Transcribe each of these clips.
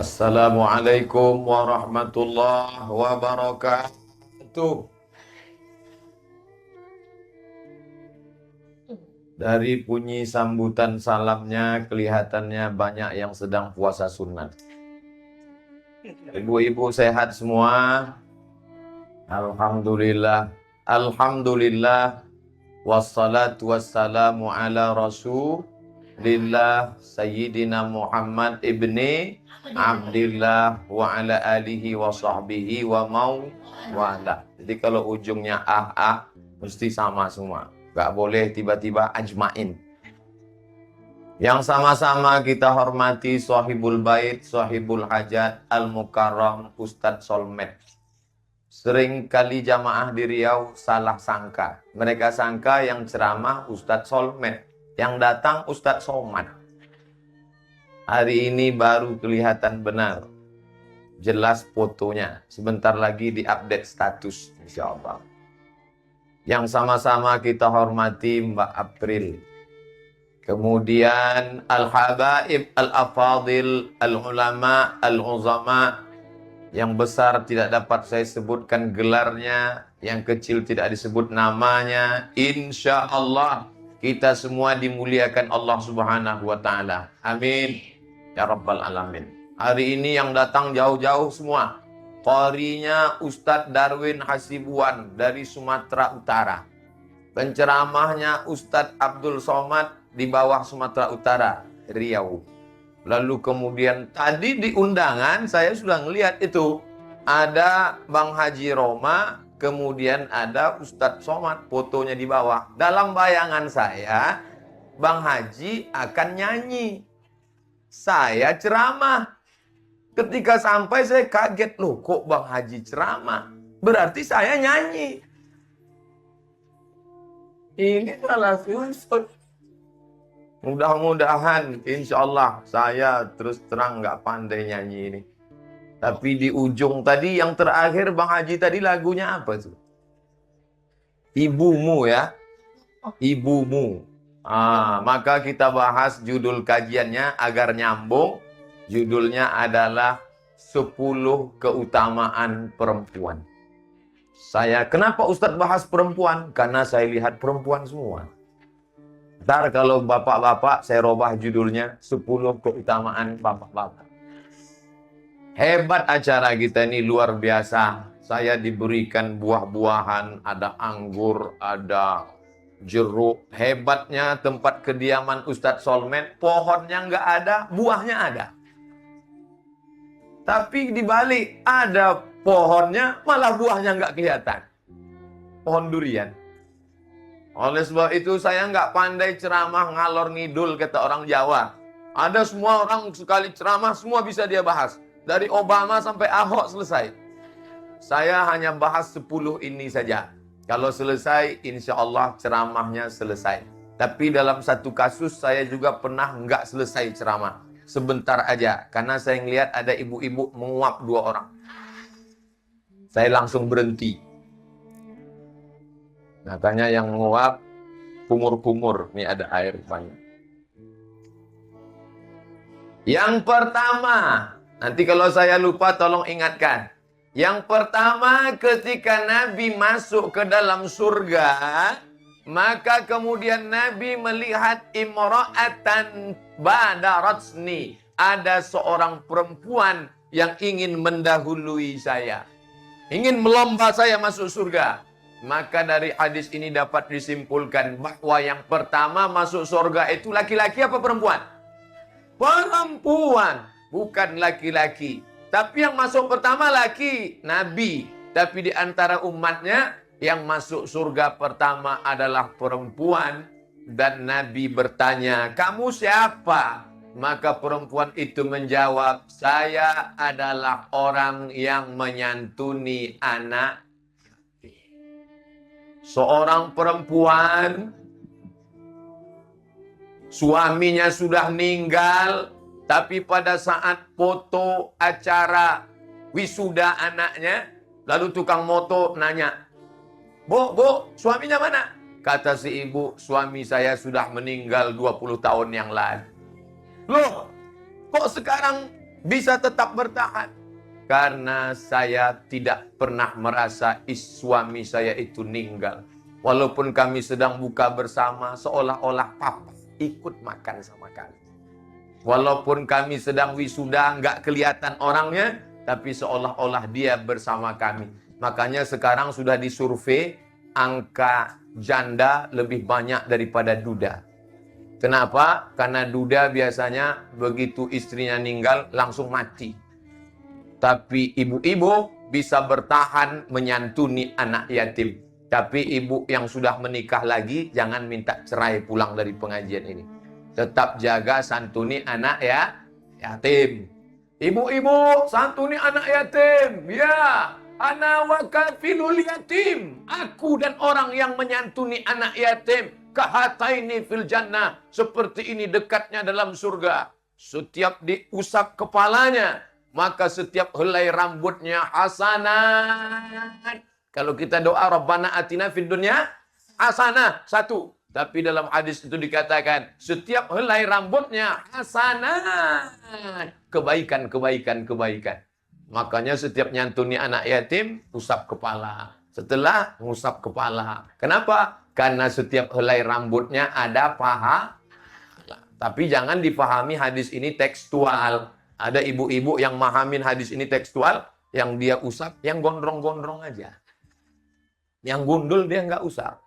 Assalamualaikum warahmatullahi wabarakatuh. Dari bunyi sambutan salamnya kelihatannya banyak yang sedang puasa sunat. Ibu-ibu sehat semua? Alhamdulillah. Alhamdulillah. Wassalatu wassalamu ala Rasulillah Sayyidina Muhammad ibni Abdillah wa ala alihi wa sahbihi wa mawala. Jadi kalau ujungnya mesti sama semua. Gak boleh tiba-tiba ajmain. Yang sama-sama kita hormati Sahibul Bait, Sahibul Hajat, Al-Mukarram, Ustadz Solmed. Sering kali jamaah di Riau salah sangka. Mereka sangka yang ceramah Ustadz Solmed, yang datang Ustadz Somad. Hari ini baru kelihatan benar. Jelas fotonya. Sebentar lagi diupdate status, insyaallah. Yang sama-sama kita hormati Mbak April. Kemudian Al-Habaib, Al-Afadil, Al-Ulama, Al-Uzama. Yang besar tidak dapat saya sebutkan gelarnya, yang kecil tidak disebut namanya. Insya Allah kita semua dimuliakan Allah Subhanahu wa Ta'ala. Amin ya Rabbal Alamin. Hari ini yang datang jauh-jauh semua. Qarinya Ustadz Darwin Hasibuan dari Sumatera Utara. Penceramahnya Ustadz Abdul Somad di bawah Sumatera Utara, Riau. Lalu kemudian tadi di undangan saya sudah ngelihat itu. Ada Bang Haji Roma, kemudian ada Ustadz Somad, fotonya di bawah. Dalam bayangan saya, Bang Haji akan nyanyi. Saya ceramah. Ketika sampai saya kaget, loh kok Bang Haji ceramah? Berarti saya nyanyi. Ini salah satu. Mudah-mudahan insya Allah saya terus terang nggak pandai nyanyi ini. Tapi di ujung tadi yang terakhir Bang Haji tadi lagunya apa tuh? Ibumu ya. Ibumu. Maka kita bahas judul kajiannya agar nyambung. Judulnya adalah 10 keutamaan perempuan. Kenapa Ustadz bahas perempuan? Karena saya lihat perempuan semua. Ntar kalau bapak-bapak saya robah judulnya 10 keutamaan bapak-bapak. Hebat acara kita ini, luar biasa. Saya diberikan buah-buahan, ada anggur, ada jeruk. Hebatnya tempat kediaman Ustadz Solmed, pohonnya nggak ada, buahnya ada. Tapi dibalik, ada pohonnya, malah buahnya nggak kelihatan. Pohon durian. Oleh sebab itu saya nggak pandai ceramah ngalor ngidul, kata orang Jawa. Ada semua orang sekali ceramah, semua bisa dia bahas. Dari Obama sampai Ahok selesai. Saya hanya bahas 10 ini saja. Kalau selesai, insya Allah ceramahnya selesai. Tapi dalam satu kasus saya juga pernah nggak selesai ceramah. Sebentar aja, karena saya ngelihat ada ibu-ibu menguap 2 orang. Saya langsung berhenti. Katanya yang menguap kumur-kumur. Ini ada air banyak. Yang pertama, nanti kalau saya lupa tolong ingatkan. Yang pertama, ketika Nabi masuk ke dalam surga, maka kemudian Nabi melihat imra'atan badaratsni. Ada seorang perempuan yang ingin mendahului saya. Ingin melomba saya masuk surga. Maka dari hadis ini dapat disimpulkan bahwa yang pertama masuk surga itu laki-laki apa perempuan? Perempuan, bukan laki-laki. Tapi yang masuk pertama laki, Nabi. Tapi di antara umatnya yang masuk surga pertama adalah perempuan. Dan Nabi bertanya, kamu siapa? Maka perempuan itu menjawab, saya adalah orang yang menyantuni anak. Seorang perempuan, suaminya sudah meninggal, tapi pada saat foto acara wisuda anaknya, lalu tukang moto nanya, Bu, suaminya mana? Kata si ibu, suami saya sudah meninggal 20 tahun yang lalu. Loh, kok sekarang bisa tetap bertahan. Karena saya tidak pernah merasa suami saya itu meninggal. Walaupun kami sedang buka bersama, seolah-olah papa ikut makan sama kami. Walaupun kami sedang wisuda, nggak kelihatan orangnya, tapi seolah-olah dia bersama kami. Makanya sekarang sudah disurvei, angka janda lebih banyak daripada duda. Kenapa? Karena duda biasanya begitu istrinya meninggal langsung mati. Tapi ibu-ibu bisa bertahan menyantuni anak yatim. Tapi ibu yang sudah menikah lagi, jangan minta cerai pulang dari pengajian ini. Tetap jaga santuni anak yatim. Ibu-ibu, santuni anak yatim. Ya, ana wa kafilul yatim. Aku dan orang yang menyantuni anak yatim. Kahataini fil jannah. Seperti ini dekatnya dalam surga. Setiap diusap kepalanya, maka setiap helai rambutnya hasanat. Kalau kita doa Rabbana atina fid dunya hasanah, satu. Tapi dalam hadis itu dikatakan setiap helai rambutnya hasanat. Kebaikan, kebaikan, kebaikan. Makanya setiap nyantuni anak yatim, usap kepala. Setelah ngusap kepala. Kenapa? Karena setiap helai rambutnya ada pahala. Tapi jangan dipahami hadis ini tekstual. Ada ibu-ibu yang mahamin hadis ini tekstual, yang dia usap, yang gondrong-gondrong aja. Yang gundul dia nggak usap.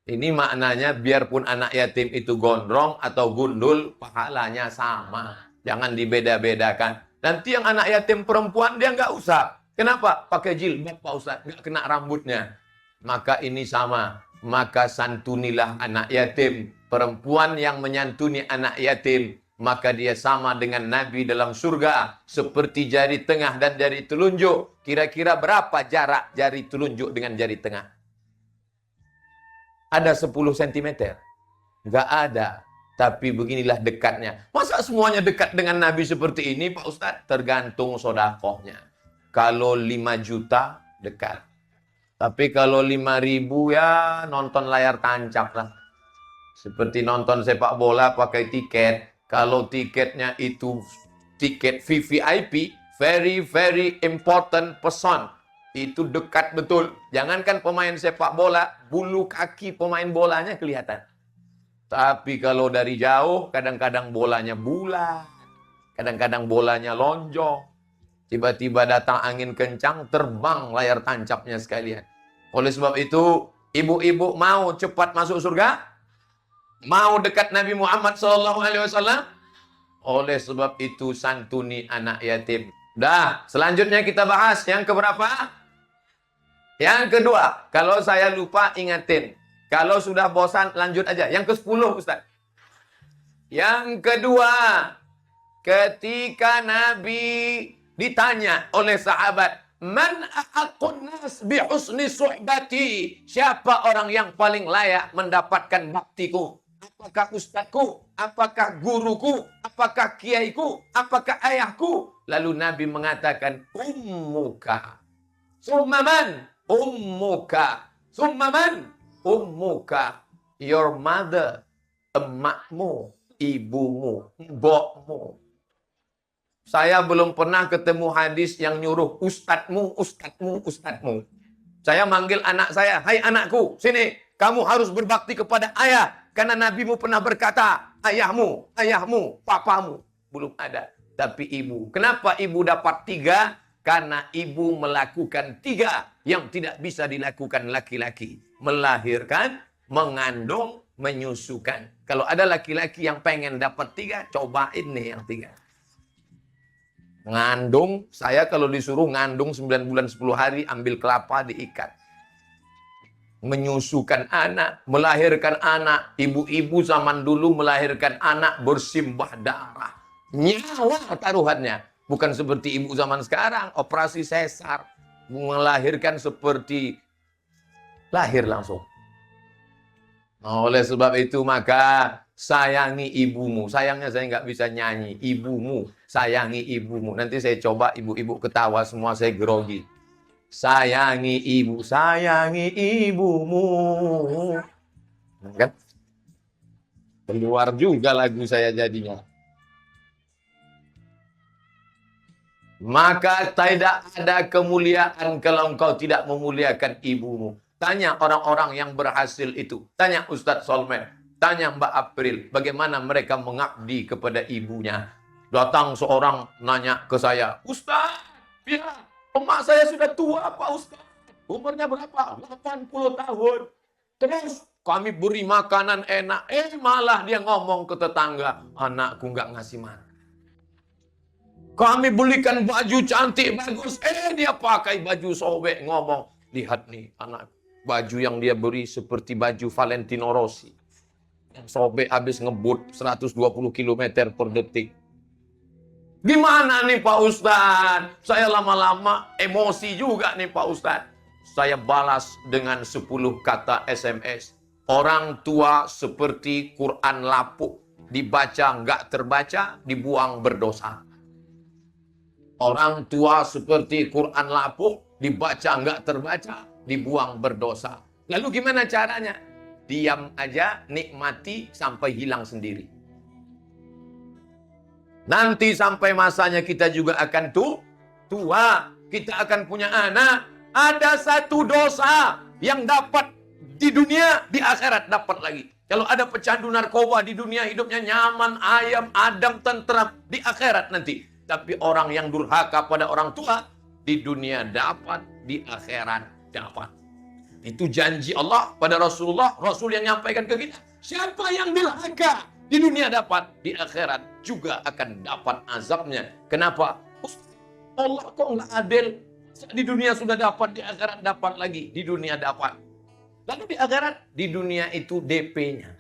Ini maknanya biarpun anak yatim itu gondrong atau gundul, pahalanya sama. Jangan dibeda-bedakan. Nanti yang anak yatim perempuan dia nggak usap. Kenapa? Pakai jilbab Pak Ustaz, nggak kena rambutnya. Maka ini sama. Maka santunilah anak yatim. Perempuan yang menyantuni anak yatim, maka dia sama dengan Nabi dalam surga. Seperti jari tengah dan jari telunjuk. Kira-kira berapa jarak jari telunjuk dengan jari tengah? Ada 10 cm? Nggak ada. Tapi beginilah dekatnya. Masa semuanya dekat dengan Nabi seperti ini Pak Ustadz? Tergantung sodakohnya. Kalau 5 juta dekat. Tapi kalau 5.000 ya nonton layar tancap lah. Seperti nonton sepak bola pakai tiket. Kalau tiketnya itu tiket VVIP, very very important person, itu dekat betul. Jangankan pemain sepak bola, bulu kaki pemain bolanya kelihatan. Tapi kalau dari jauh, kadang-kadang bolanya bulat, kadang-kadang bolanya lonjong. Tiba-tiba datang angin kencang, terbang layar tancapnya sekalian. Oleh sebab itu, ibu-ibu mau cepat masuk surga? Mau dekat Nabi Muhammad SAW? Oleh sebab itu santuni anak yatim. Dah, selanjutnya kita bahas yang keberapa? Yang kedua. Kalau saya lupa ingatin. Kalau sudah bosan lanjut aja. Yang ke-10 Ustaz. Yang kedua. Ketika Nabi ditanya oleh sahabat, Man ahaqqun nas bi husni suhbati? Siapa orang yang paling layak mendapatkan baktiku? Apakah ustadku? Apakah guruku? Apakah kiaiku? Apakah ayahku? Lalu Nabi mengatakan, ummuka. Summaman? Ummuka. Summaman? Ummuka. Your mother. Emakmu. Ibumu. Mbokmu. Saya belum pernah ketemu hadis yang nyuruh ustadmu, ustadmu, ustadmu. Saya manggil anak saya, hai anakku, sini. Kamu harus berbakti kepada ayah. Karena nabimu pernah berkata, ayahmu, ayahmu, papamu. Belum ada. Tapi ibu. Kenapa ibu dapat 3? Karena ibu melakukan 3 yang tidak bisa dilakukan laki-laki. Melahirkan, mengandung, menyusukan. Kalau ada laki-laki yang pengen dapat 3, cobain nih yang 3. Ngandung, saya kalau disuruh ngandung 9 bulan 10 hari, ambil kelapa diikat. Menyusukan anak, melahirkan anak. Ibu-ibu zaman dulu melahirkan anak bersimbah darah. Nyawa taruhannya. Bukan seperti ibu zaman sekarang, operasi sesar. Melahirkan seperti lahir langsung. Oleh sebab itu maka sayangi ibumu. Sayangnya saya nggak bisa nyanyi. Ibumu, sayangi ibumu. Nanti saya coba ibu-ibu ketawa semua, saya grogi. Sayangi ibu, sayangi ibumu. Kan? Keluar juga lagu saya jadinya. Maka tidak ada kemuliaan kalau engkau tidak memuliakan ibumu. Tanya orang-orang yang berhasil itu. Tanya Ustadz Solmen. Tanya Mbak April. Bagaimana mereka mengabdi kepada ibunya. Datang seorang nanya ke saya. Ustadz, ya, emak saya sudah tua Pak Ustadz. Umurnya berapa? 80 tahun. Terus kami beri makanan enak. Malah dia ngomong ke tetangga. Anakku nggak ngasih makan. Kami belikan baju cantik bagus. Dia pakai baju sobek. Ngomong, lihat nih anak, baju yang dia beri seperti baju Valentino Rossi. Yang sobek habis ngebut 120 km per detik. Gimana nih Pak Ustadz? Saya lama-lama emosi juga nih Pak Ustadz. Saya balas dengan 10 kata SMS. Orang tua seperti Quran lapuk. Dibaca nggak terbaca, dibuang berdosa. Orang tua seperti Quran lapuk, dibaca nggak terbaca, dibuang berdosa. Lalu gimana caranya? Diam aja, nikmati sampai hilang sendiri. Nanti sampai masanya kita juga akan tua, kita akan punya anak. Ada satu dosa yang dapat di dunia, di akhirat dapat lagi. Kalau ada pecandu narkoba di dunia hidupnya nyaman, ayam, adem, tentram, di akhirat nanti. Tapi orang yang durhaka pada orang tua, di dunia dapat, di akhirat dapat. Itu janji Allah pada Rasulullah, Rasul yang nyampaikan ke kita. Siapa yang durhaka, di dunia dapat, di akhirat juga akan dapat azabnya. Kenapa? Allah kok nggak adil? Di dunia sudah dapat, di akhirat dapat lagi. Di dunia dapat. Lalu di akhirat, di dunia itu DP-nya.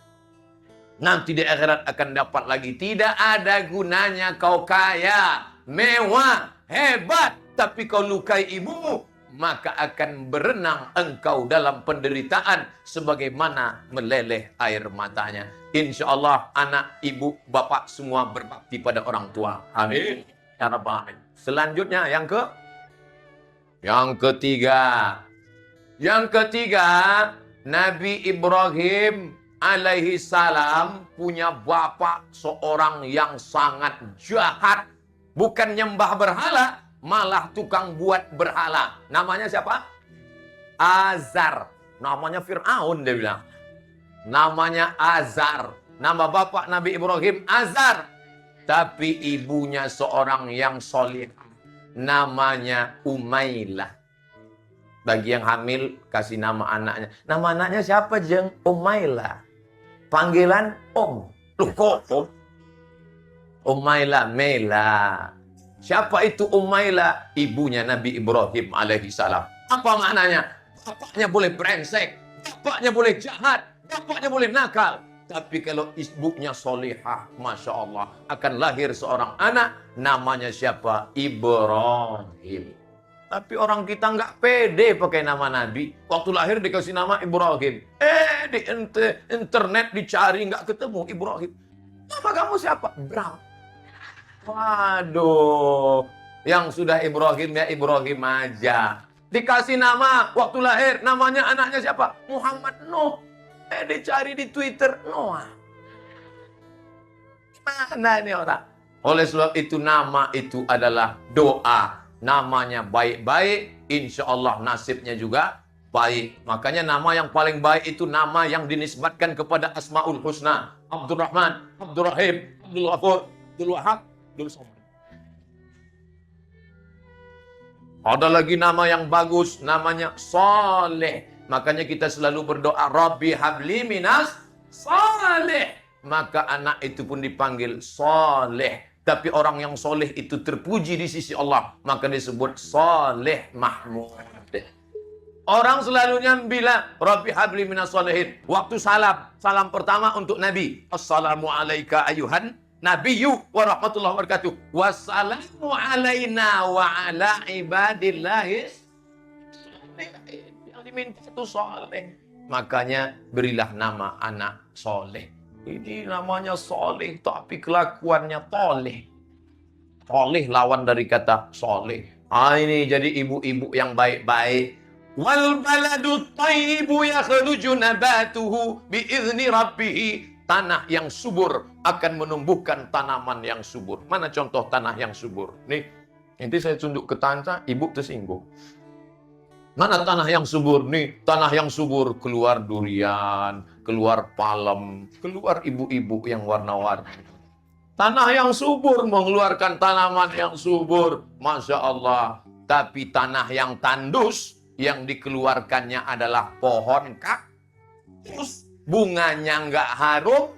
Nanti di akhirat akan dapat lagi. Tidak ada gunanya kau kaya, mewah, hebat, tapi kau lukai ibumu, maka akan berenang engkau dalam penderitaan sebagaimana meleleh air matanya. Insya Allah anak, ibu, bapak semua berbakti pada orang tua. Amin. Ya Rabbal Alamin. Selanjutnya yang ketiga. Yang ketiga, Nabi Ibrahim alaihi salam punya bapak seorang yang sangat jahat. Bukan nyembah berhala, malah tukang buat berhala. Namanya siapa? Azar. Namanya Fir'aun dia bilang. Namanya Azar. Nama bapak Nabi Ibrahim Azar. Tapi ibunya seorang yang soleh. Namanya Umailah. Bagi yang hamil, kasih nama anaknya. Nama anaknya siapa, Jeng? Umailah. Panggilan Om. Loh kok Om? Umailah, Mela. Siapa itu Umailah? Ibunya Nabi Ibrahim alaihissalam. Apa maknanya? Bapaknya boleh brengsek. Bapaknya boleh jahat. Bapaknya boleh nakal. Tapi kalau ibunya solihah, Masya Allah, akan lahir seorang anak. Namanya siapa? Ibrahim. Tapi orang kita nggak pede pakai nama Nabi. Waktu lahir dikasih nama Ibrahim. Di internet dicari nggak ketemu Ibrahim. Nama kamu siapa? Ibrahim. Waduh. Yang sudah Ibrahim ya Ibrahim aja. Dikasih nama waktu lahir. Namanya anaknya siapa? Muhammad Nuh. Dicari di Twitter. Noah. Mana ini orang? Oleh sebab itu nama itu adalah doa. Namanya baik-baik, insya Allah nasibnya juga baik. Makanya nama yang paling baik itu nama yang dinisbatkan kepada Asmaul Husna. Abdurrahman, Abdurrahim, Abdul Ghafur, Abdul Wahab, Abdul Somad. Ada lagi nama yang bagus, namanya Saleh. Makanya kita selalu berdoa, Rabbi habli minas Saleh. Maka anak itu pun dipanggil Saleh. Tapi orang yang soleh itu terpuji di sisi Allah. Maka disebut Saleh Mahmud. Orang selalunya bilang, Rabbi habli minas salihin. Waktu salam pertama untuk Nabi. Assalamu alaika ayuhan nabiyyu wa rahmatullahi wa barakatuh. Wassalamu alaina wa ala ibadillahis. Yang diminta itu soleh. Makanya berilah nama anak soleh. Ini namanya soleh, tapi kelakuannya toleh. Toleh lawan dari kata soleh. Ini jadi ibu-ibu yang baik-baik. Wal baladu thayyibu yakhruju nabatuhu biizni rabbih. Tanah yang subur akan menumbuhkan tanaman yang subur. Mana contoh tanah yang subur? Nih, Nanti saya tunduk ke tante, ibu tersinggung. Mana tanah yang subur nih? Tanah yang subur, keluar durian, keluar palem, keluar ibu-ibu yang warna-warni. Tanah yang subur mengeluarkan tanaman yang subur, Masya Allah. Tapi tanah yang tandus, yang dikeluarkannya adalah pohon kaktus. Bunganya nggak harum,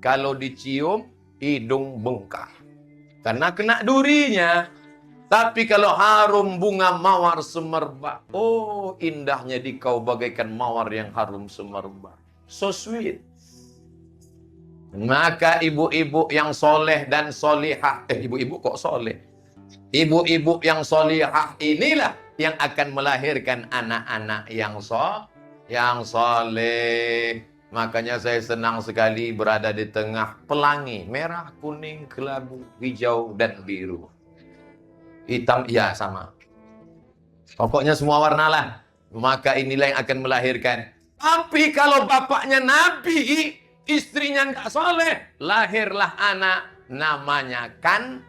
kalau dicium, hidung bengkak. Karena kena durinya. Tapi kalau harum bunga mawar semerbak, oh indahnya di kau bagaikan mawar yang harum semerbak. So sweet. Maka ibu-ibu yang soleh dan solihah, ibu-ibu kok soleh? Ibu-ibu yang solihah inilah yang akan melahirkan anak-anak yang soleh. Makanya saya senang sekali berada di tengah pelangi, merah, kuning, kelabu, hijau, dan biru. Hitam, ya sama. Pokoknya semua warna lah. Maka inilah yang akan melahirkan. Tapi kalau bapaknya Nabi, istrinya nggak soleh, lahirlah anak namanya Kan.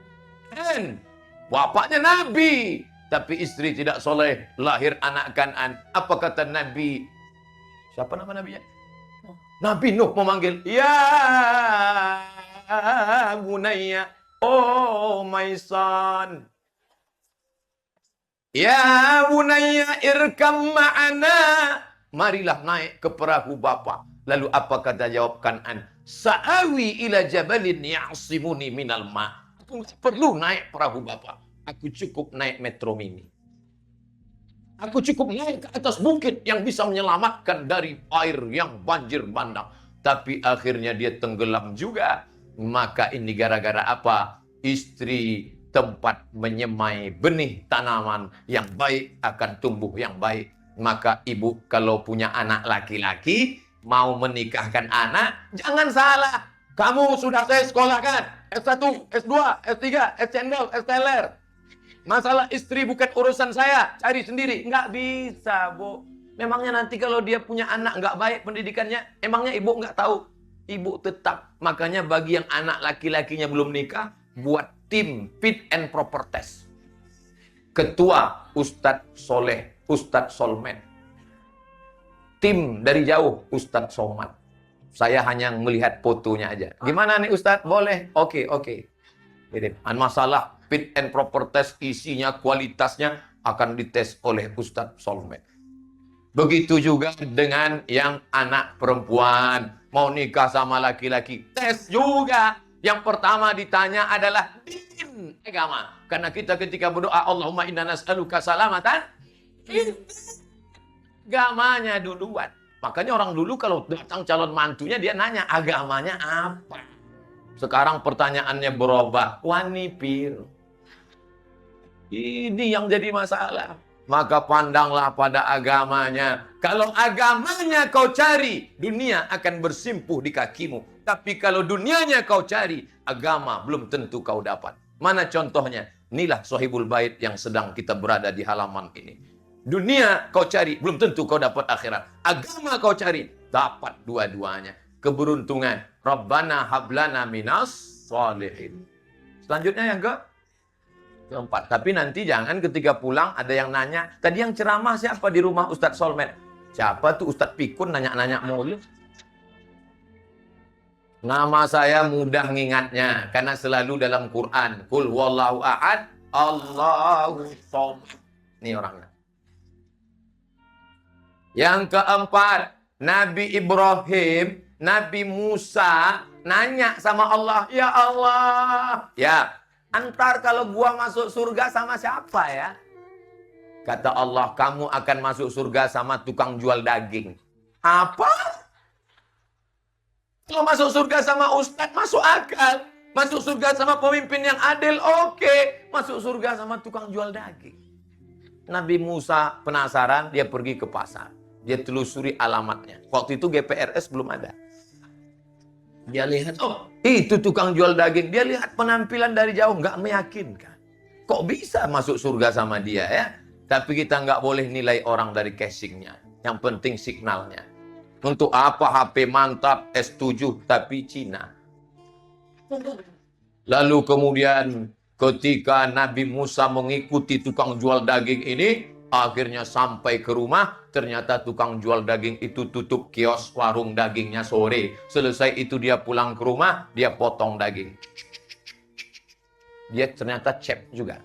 Bapaknya Nabi, tapi istri tidak soleh, lahir anak Kanan. Apa kata Nabi? Siapa nama nabinya? Nabi Nuh memanggil, ya bunayya, oh my son. Ya bunayya irkam ma'ana. Marilah naik ke perahu bapa. Lalu apa kata jawab Kanan? Sa'awi ila jabalin ya'simuni minal ma'. Aku perlu naik perahu bapa. Aku cukup naik metro mini. Aku cukup naik ke atas bukit yang bisa menyelamatkan dari air yang banjir bandang. Tapi akhirnya dia tenggelam juga. Maka ini gara-gara apa? Istri tempat menyemai benih tanaman yang baik akan tumbuh yang baik. Maka ibu kalau punya anak laki-laki, mau menikahkan anak, jangan salah. Kamu sudah saya sekolahkan. S1, S2, S3, S-Cendol, S-Teler. Masalah istri bukan urusan saya, cari sendiri. Nggak bisa, Bu. Memangnya nanti kalau dia punya anak nggak baik pendidikannya, emangnya ibu nggak tahu? Ibu tetap. Makanya bagi yang anak laki-lakinya belum nikah, buat tim fit and proper test. Ketua Ustadz Soleh, Ustadz Solmed. Tim dari jauh Ustadz Somad. Saya hanya melihat fotonya aja. Gimana nih Ustadz? Boleh? Oke. Masalah fit and proper test, isinya, kualitasnya akan dites oleh Ustadz Solmed. Begitu juga dengan yang anak perempuan mau nikah sama laki-laki, tes juga. Yang pertama ditanya adalah din agama. Karena kita ketika berdoa Allahumma inna nas'aluka salamatan, agamanya duluan. Makanya orang dulu kalau datang calon mantunya dia nanya agamanya apa. Sekarang pertanyaannya berubah. Wanipir. Ini yang jadi masalah. Maka pandanglah pada agamanya. Kalau agamanya kau cari, dunia akan bersimpuh di kakimu. Tapi kalau dunianya kau cari, agama belum tentu kau dapat. Mana contohnya? Inilah Sohibul Bait yang sedang kita berada di halaman ini. Dunia kau cari, belum tentu kau dapat akhirat. Agama kau cari, dapat dua-duanya. Keberuntungan. Rabbana hablana minas sholihin. Selanjutnya yang keempat. Tapi nanti jangan ketika pulang ada yang nanya, tadi yang ceramah siapa di rumah Ustadz Solmed? Siapa tuh Ustadz Pikun nanya-nanya mulu? Nama saya mudah ngingatnya karena selalu dalam Quran. Qul huwallahu ahad, Allahu shomad. Ini orangnya. Yang keempat, Nabi Ibrahim, Nabi Musa nanya sama Allah, ya Allah, ya, antar kalau gua masuk surga sama siapa ya? Kata Allah, kamu akan masuk surga sama tukang jual daging. Apa? Kalau masuk surga sama ustadz, masuk akal. Masuk surga sama pemimpin yang adil, oke. Masuk surga sama tukang jual daging. Nabi Musa penasaran, dia pergi ke pasar. Dia telusuri alamatnya. Waktu itu GPRS belum ada. Dia lihat, oh itu tukang jual daging. Dia lihat penampilan dari jauh, nggak meyakinkan. Kok bisa masuk surga sama dia ya? Tapi kita nggak boleh nilai orang dari casingnya. Yang penting signalnya. Untuk apa HP mantap S7 tapi Cina? Lalu kemudian Ketika Nabi Musa mengikuti tukang jual daging ini, akhirnya sampai ke rumah, ternyata tukang jual daging itu tutup kios warung dagingnya sore. Selesai itu dia pulang ke rumah, dia potong daging. Dia ternyata chef juga.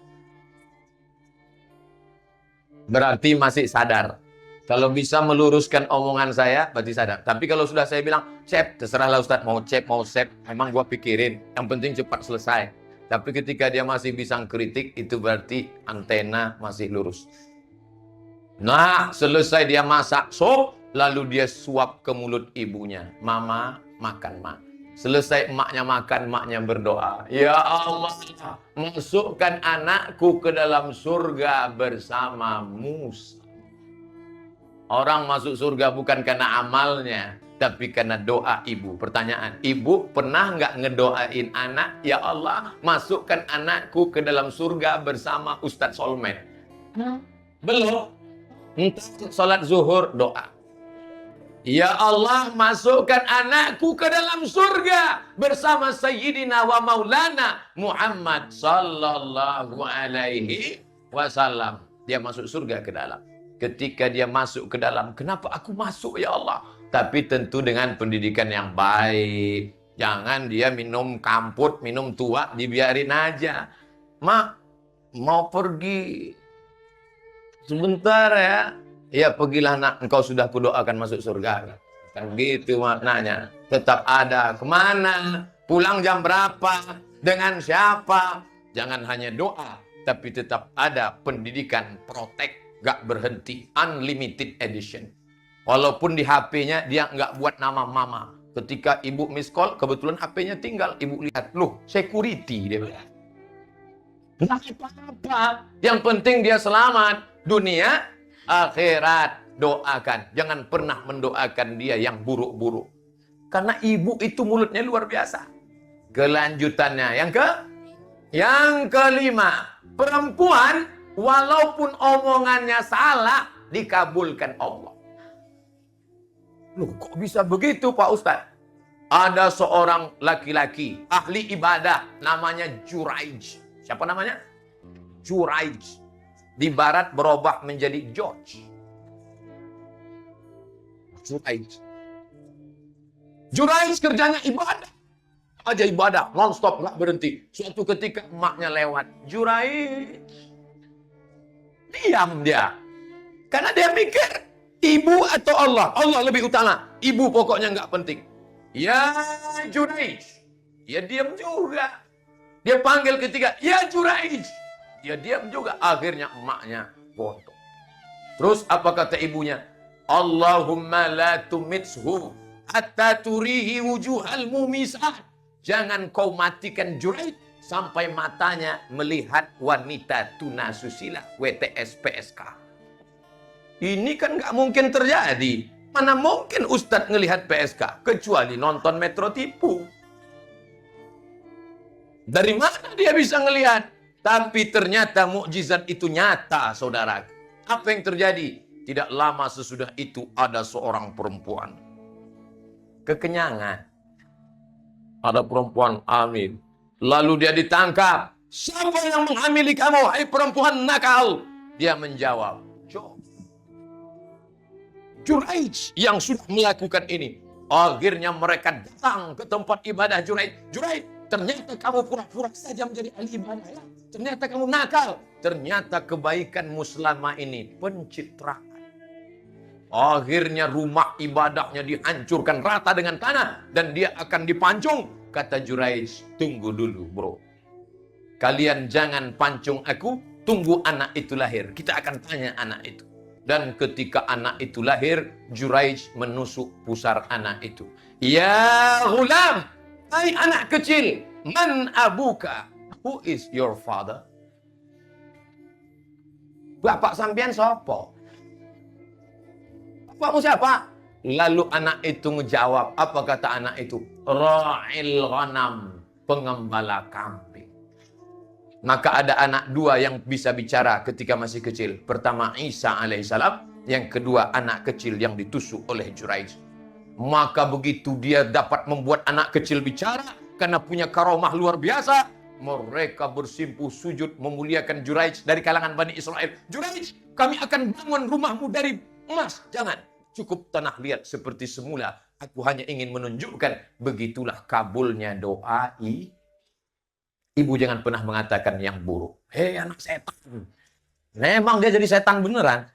Berarti masih sadar. Kalau bisa meluruskan omongan saya, berarti sadar. Tapi kalau sudah saya bilang, chef, terserahlah Ustaz, mau chef, mau chef, emang gua pikirin. Yang penting cepat selesai. Tapi ketika dia masih bisa kritik, itu berarti antena masih lurus. Nah, selesai dia masak sop, lalu dia suap ke mulut ibunya. Mama, makan, Ma. Selesai emaknya makan, emaknya berdoa. Ya Allah, masukkan anakku ke dalam surga bersama Musa. Orang masuk surga bukan karena amalnya, tapi karena doa ibu. Pertanyaan, ibu pernah nggak ngedoain anak? Ya Allah, masukkan anakku ke dalam surga bersama Ustadz Solmed. Belum. Entah sholat zuhur, doa. Ya Allah, masukkan anakku ke dalam surga bersama Sayyidina wa Maulana Muhammad sallallahu alaihi wasallam. Dia masuk surga ke dalam. Ketika dia masuk ke dalam, kenapa aku masuk ya Allah? Tapi tentu dengan pendidikan yang baik. Jangan dia minum kamput, minum tua, dibiarin aja. Ma, mau pergi sebentar ya. Ya pergilah nak, engkau sudah kudoakan masuk surga. Kan gitu maknanya. Tetap ada. Kemana? Pulang jam berapa? Dengan siapa? Jangan hanya doa, tapi tetap ada pendidikan protek. Gak berhenti, unlimited edition. Walaupun di HP-nya dia nggak buat nama mama. Ketika ibu miss call, kebetulan HP-nya tinggal. Ibu lihat, loh, security dia bilang. Nggak apa-apa. Yang penting dia selamat. Dunia, akhirat. Doakan. Jangan pernah mendoakan dia yang buruk-buruk. Karena ibu itu mulutnya luar biasa. Kelanjutannya, yang kelima, perempuan walaupun omongannya salah, dikabulkan Allah. Loh, kok bisa begitu Pak Ustadz? Ada seorang laki-laki, ahli ibadah, namanya Juraij. Siapa namanya? Juraij. Di barat berubah menjadi George. Juraij. Juraij kerjanya ibadah. Aja ibadah, non-stop, nggak berhenti. Suatu ketika emaknya lewat. Juraij. Diam dia. Karena dia mikir, ibu atau Allah? Allah lebih utama. Ibu pokoknya nggak penting. Ya Juraij. Ya diam juga. Dia panggil ketiga, ya Juraij. Ya diam juga. Akhirnya emaknya gontok. Terus apa kata ibunya? Allahumma la tumitshu hatta turihi wujuhal mumisat. Jangan kau matikan Juraij sampai matanya melihat wanita tunasusila WTS PSK. Ini kan nggak mungkin terjadi. Mana mungkin Ustadz ngelihat PSK kecuali nonton Metro Tipu. Dari mana dia bisa ngelihat? Tapi ternyata mukjizat itu nyata, saudara. Apa yang terjadi? Tidak lama sesudah itu ada seorang perempuan kekenyangan. Ada perempuan hamil. Lalu dia ditangkap. Siapa yang menghamili kamu, hai perempuan nakal? Dia menjawab, Juraij yang sudah melakukan ini. Akhirnya mereka datang ke tempat ibadah Juraij. Juraij, ternyata kamu pura-pura saja menjadi ahli ibadah ya. Ternyata kamu nakal. Ternyata kebaikanmu selama ini pencitraan. Akhirnya rumah ibadahnya dihancurkan rata dengan tanah. Dan dia akan dipancung. Kata Juraij, tunggu dulu bro. Kalian jangan pancung aku. Tunggu anak itu lahir. Kita akan tanya anak itu. Dan ketika anak itu lahir, Juraij menusuk pusar anak itu. Ya ghulam, hai anak kecil. Man abuka? Who is your father? Bapak sampean sopo? Bapakmu siapa? Lalu anak itu menjawab. Apa kata anak itu? Ra'il ghanam, pengembala kambing. Maka ada anak dua yang bisa bicara ketika masih kecil. Pertama Isa alaihissalam. Yang kedua anak kecil yang ditusuk oleh Juraij. Maka begitu dia dapat membuat anak kecil bicara. Karena punya karomah luar biasa. Mereka bersimpuh sujud memuliakan Juraij dari kalangan Bani Israel. Juraij, kami akan bangun rumahmu dari emas. Jangan, cukup tanah liat seperti semula. Aku hanya ingin menunjukkan begitulah kabulnya doa. Ibu jangan pernah mengatakan yang buruk. Hei anak setan. Memang dia jadi setan beneran.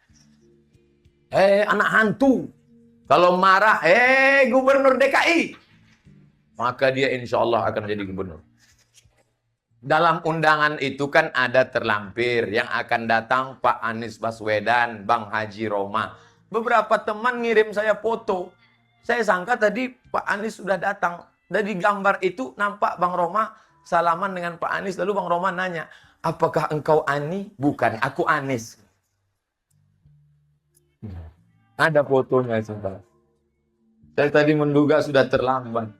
Hei anak hantu. Kalau marah, gubernur DKI. Maka dia insya Allah akan menjadi gubernur. Dalam undangan itu kan ada terlampir yang akan datang Pak Anies Baswedan, Bang Haji Roma. Beberapa teman ngirim saya foto. Saya sangka tadi Pak Anies sudah datang. Dari gambar itu nampak Bang Roma salaman dengan Pak Anies. Lalu Bang Roma nanya, apakah engkau Ani? Bukan, aku Anies. Ada fotonya. Saya tadi menduga sudah terlambat.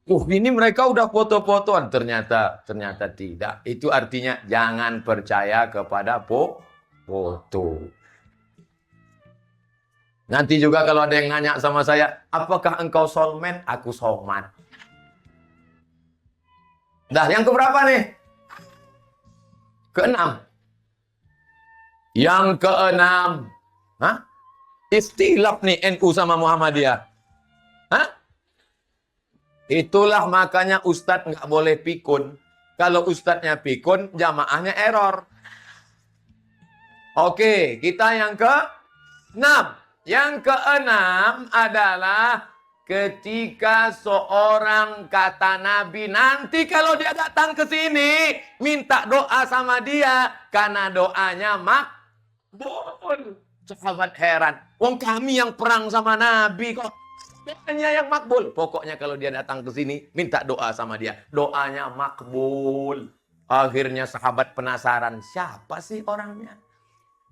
Ini mereka udah foto-fotoan. Ternyata tidak. Itu artinya jangan percaya kepada foto. Nanti juga kalau ada yang nanya sama saya, apakah engkau soulmate? Aku soulmate. Dah, yang keberapa nih? Keenam. Yang keenam. Hah? Istilaf nih NU sama Muhammadiyah. Hah? Itulah makanya ustadz nggak boleh pikun. Kalau ustadznya pikun, jamaahnya error. Oke, kita yang ke-6. Yang ke-6 adalah ketika seorang kata Nabi, nanti kalau dia datang ke sini, minta doa sama dia, karena doanya makbul. Sahabat heran. Wong kami yang perang sama Nabi kok. Doanya yang makbul. Pokoknya kalau dia datang ke sini, minta doa sama dia. Doanya makbul. Akhirnya sahabat penasaran, siapa sih orangnya?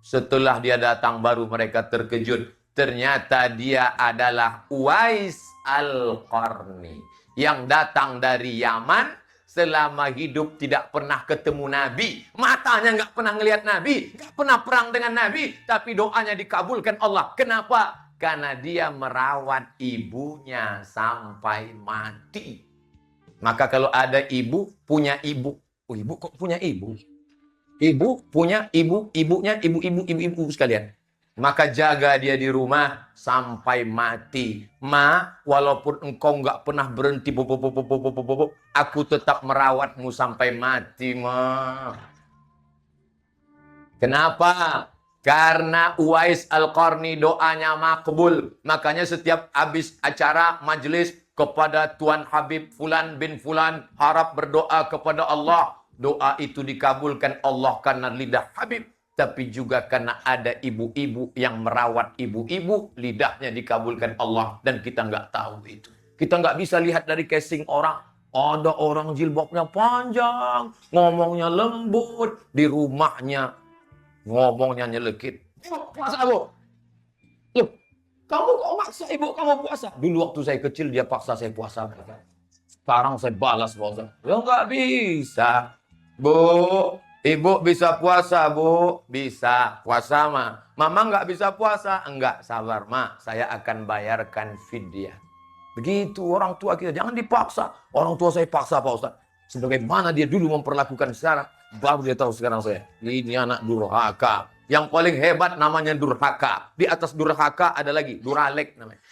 Setelah dia datang baru mereka terkejut. Ternyata dia adalah Uwais Al-Qarni. Yang datang dari Yaman, selama hidup tidak pernah ketemu Nabi. Matanya nggak pernah ngelihat Nabi. Nggak pernah perang dengan Nabi. Tapi doanya dikabulkan Allah. Kenapa? Karena dia merawat ibunya sampai mati. Maka kalau ada ibu, punya ibu. Oh, ibu kok punya ibu? Ibu punya ibu, ibunya ibu-ibu sekalian. Maka jaga dia di rumah sampai mati. Ma, walaupun engkau nggak pernah berhenti, aku tetap merawatmu sampai mati, ma. Kenapa? Karena Uwais Al-Qarni doanya makbul. Makanya setiap habis acara majelis kepada Tuan Habib Fulan bin Fulan, harap berdoa kepada Allah. Doa itu dikabulkan Allah karena lidah Habib. Tapi juga karena ada ibu-ibu yang merawat ibu-ibu, lidahnya dikabulkan Allah. Dan kita nggak tahu itu. Kita nggak bisa lihat dari casing orang. Ada orang jilbabnya panjang, ngomongnya lembut, di rumahnya ngomongnya nyelekit. Puasa, Bu. Loh, kamu kok maksa ibu kamu puasa? Dulu waktu saya kecil dia paksa saya puasa. Sekarang saya balas puasa. Ya nggak bisa. Bu, ibu bisa puasa, Bu. Bisa. Puasa, Ma. Mama nggak bisa puasa. Enggak, sabar, Ma. Saya akan bayarkan fidyah. Begitu orang tua kita. Jangan dipaksa. Orang tua saya paksa, Pak Ustaz. Sebagaimana dia dulu memperlakukan sekarang. Baru dia tahu sekarang saya. Ini anak durhaka. Yang paling hebat namanya durhaka. Di atas durhaka ada lagi. Duralek namanya.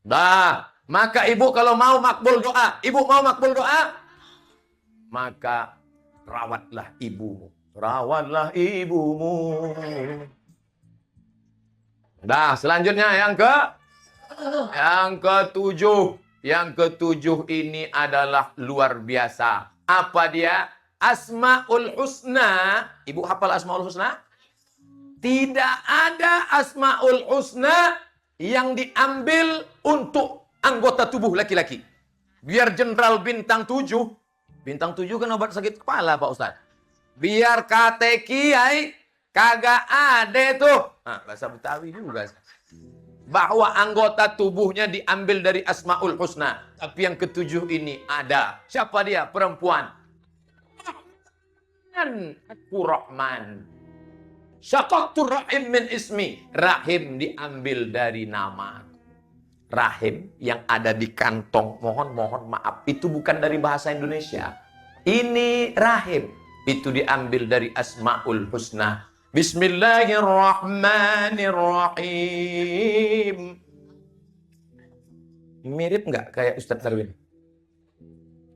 Dah. Maka ibu kalau mau makbul doa. Ibu mau makbul doa. Maka rawatlah ibumu. Rawatlah ibumu. Dah. Selanjutnya yang ketujuh. Yang ketujuh ini adalah luar biasa. Apa dia? Asmaul Husna. Ibu hafal Asmaul Husna? Tidak ada Asmaul Husna yang diambil untuk anggota tubuh laki-laki. Biar Jenderal Bintang 7. Bintang 7 kan obat sakit kepala, Pak Ustaz. Biar kate kiai kagak ada tuh. Nah, bahasa Betawi juga. Bahwa anggota tubuhnya diambil dari Asmaul Husna. Tapi yang ketujuh ini ada. Siapa dia? Perempuan. Aku Rahman. Syaqaqtur rahim min ismi. Rahim diambil dari nama. Rahim yang ada di kantong. Mohon maaf. Itu bukan dari bahasa Indonesia. Ini rahim. Itu diambil dari Asmaul Husna. Bismillahirrahmanirrahim. Mirip nggak kayak Ustadz Darwin?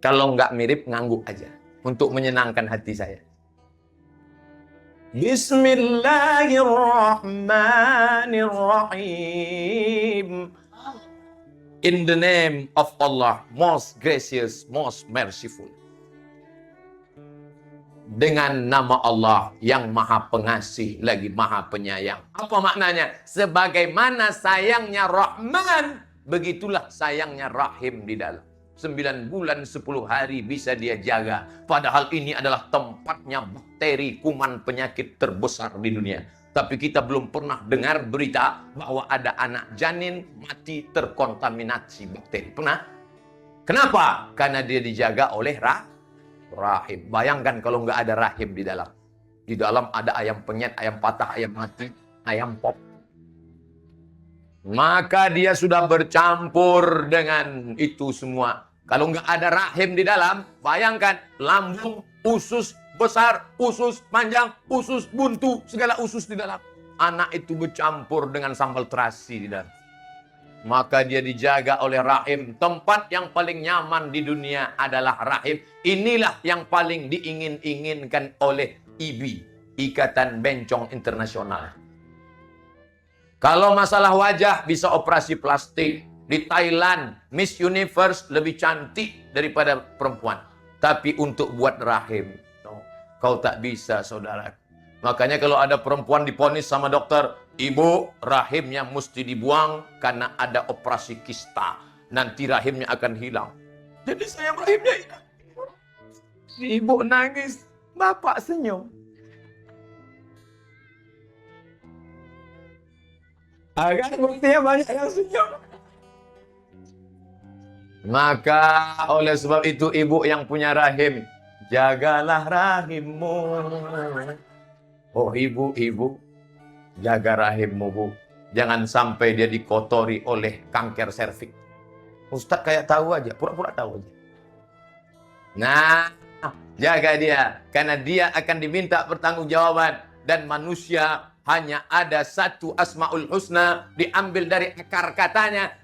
Kalau nggak mirip, ngangguk aja. Untuk menyenangkan hati saya. Bismillahirrahmanirrahim. In the name of Allah, most gracious, most merciful. Dengan nama Allah yang maha pengasih lagi maha penyayang. Apa maknanya? Sebagaimana sayangnya Rahman, begitulah sayangnya Rahim di dalam. 9 bulan 10 hari bisa dia jaga. Padahal ini adalah tempatnya bakteri kuman penyakit terbesar di dunia. Tapi kita belum pernah dengar berita bahwa ada anak janin mati terkontaminasi bakteri. Pernah? Kenapa? Karena dia dijaga oleh rahim. Bayangkan kalau nggak ada rahim di dalam. Di dalam ada ayam penyet, ayam patah, ayam mati, ayam pop. Maka dia sudah bercampur dengan itu semua. Kalau nggak ada rahim di dalam, bayangkan lambung, usus besar, usus panjang, usus buntu, segala usus di dalam. Anak itu bercampur dengan sambal terasi di dalam. Maka dia dijaga oleh rahim. Tempat yang paling nyaman di dunia adalah rahim. Inilah yang paling diingin-inginkan oleh IBI, Ikatan Bencong Internasional. Kalau masalah wajah bisa operasi plastik. Di Thailand, Miss Universe lebih cantik daripada perempuan. Tapi untuk buat rahim, no, kau tak bisa, saudara. Makanya kalau ada perempuan diponis sama dokter, ibu, rahimnya mesti dibuang karena ada operasi kista. Nanti rahimnya akan hilang. Jadi saya rahimnya hilang. Si ibu nangis, bapak senyum. Agar buktinya banyak yang senyum. Maka oleh sebab itu ibu yang punya rahim, jagalah rahimmu. Oh ibu, jaga rahimmu, Bu. Jangan sampai dia dikotori oleh kanker serviks. Ustadz kayak tahu aja, pura-pura tahu aja. Nah, jaga dia. Karena dia akan diminta pertanggungjawaban. Dan manusia hanya ada satu Asmaul Husna, diambil dari akar katanya.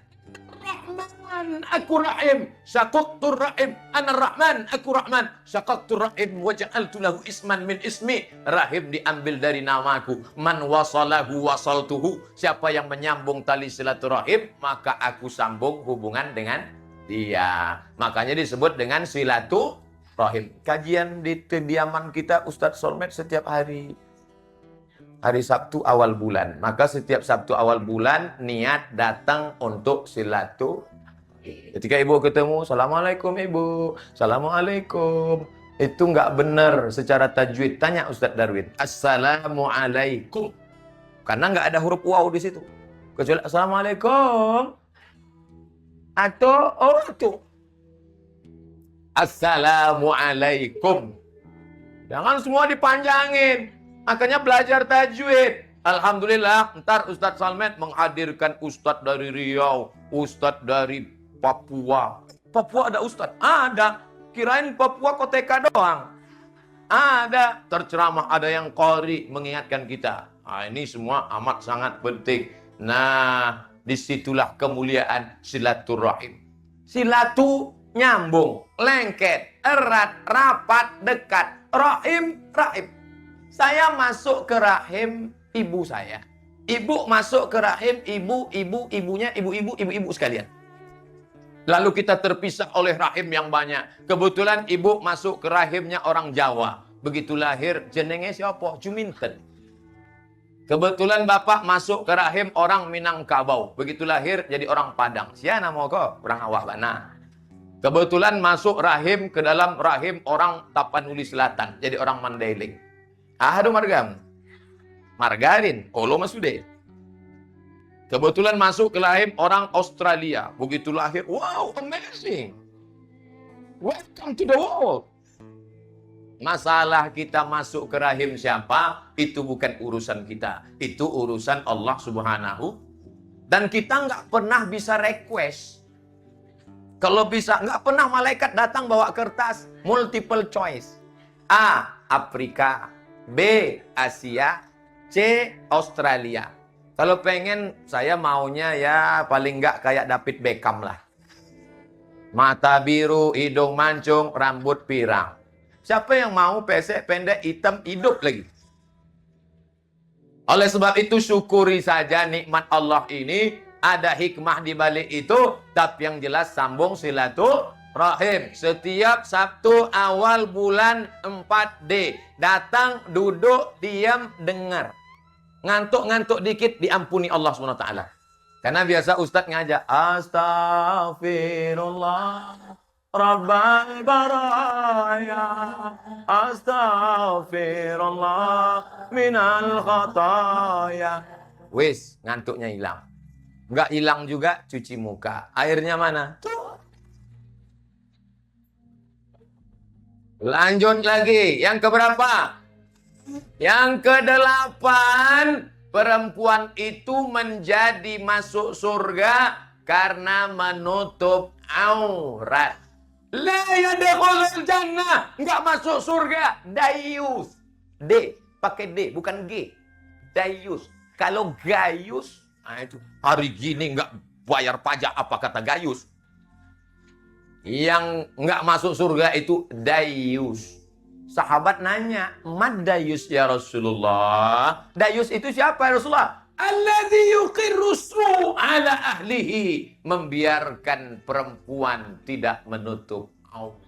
Rahman, aku Rahim. Syaqaqtur Rahim. Ana Rahman, aku Rahman. Syaqaqtur Rahim wa ja'altu lahu isman min ismi. Rahim diambil dari namaku. Man wasalahu wasaltuhu. Siapa yang menyambung tali silaturahim, maka aku sambung hubungan dengan dia. Makanya disebut dengan silaturahim. Kajian di kediaman kita Ustadz Solmed setiap hari. Hari Sabtu awal bulan. Maka setiap Sabtu awal bulan niat datang untuk silaturahim. Ketika ibu ketemu, Assalamualaikum ibu, Assalamualaikum. Itu nggak benar secara tajwid. Tanya Ustadz Darwin. Assalamualaikum. Karena nggak ada huruf waw di situ. Kecuali Assalamualaikum. Atau Assalamualaikum. Jangan semua dipanjangin. Makanya belajar tajwid. Alhamdulillah, ntar Ustadz Salmet menghadirkan Ustadz dari Riau, Ustadz dari Papua. Papua ada Ustadz? Ada. Kirain Papua koteka doang. Ada. Terceramah, ada yang qori mengingatkan kita. Nah, ini semua amat sangat penting. Nah, disitulah kemuliaan silaturahim. Silatu nyambung, lengket, erat, rapat, dekat. Rahim. Saya masuk ke rahim ibu saya. Ibu masuk ke rahim ibunya, ibu-ibu sekalian. Lalu kita terpisah oleh rahim yang banyak. Kebetulan ibu masuk ke rahimnya orang Jawa. Begitu lahir, jenenge siapa? Juminten. Kebetulan bapak masuk ke rahim orang Minangkabau. Begitu lahir, jadi orang Padang. Siapa nama kau? Orang awak bana. Kebetulan masuk rahim ke dalam rahim orang Tapanuli Selatan. Jadi orang Mandailing. Ahadu margam. Margarin. Olo masude. Kebetulan masuk ke rahim orang Australia. Begitu lahir. Wow, amazing. Welcome to the world. Masalah kita masuk ke rahim siapa, itu bukan urusan kita. Itu urusan Allah Subhanahu. Dan kita nggak pernah bisa request. Kalau bisa, nggak pernah malaikat datang bawa kertas. Multiple choice. A. Afrika. B. Asia. C. Australia. Kalau pengen, saya maunya ya paling nggak kayak David Beckham lah. Mata biru, hidung mancung, rambut pirang. Siapa yang mau pesek, pendek, hitam, hidup lagi? Oleh sebab itu syukuri saja nikmat Allah ini. Ada hikmah di balik itu. Tapi yang jelas sambung silaturahim. Setiap Sabtu awal bulan 4D. Datang, duduk, diam, dengar. Ngantuk-ngantuk dikit diampuni Allah SWT. Karena biasa Ustadz ngajak. Astaghfirullah. Rabbal baraya. Astaghfirullah. Minal khataya. Wis, ngantuknya hilang. Enggak hilang juga, cuci muka. Airnya mana? Tuh. Lanjut lagi. Yang keberapa? Yang kedelapan, perempuan itu menjadi masuk surga karena menutup aurat. La yadkhulul jannah, enggak masuk surga. Dayus. D, pakai D, bukan G. Dayus. Kalau gayus, nah itu hari gini enggak bayar pajak, apa kata gayus? Yang enggak masuk surga itu dayus. Sahabat nanya, "Mad dayus ya Rasulullah?" Dayus itu siapa ya Rasulullah? Alladzi yuqirru ala ahlihi, membiarkan perempuan tidak menutup aurat.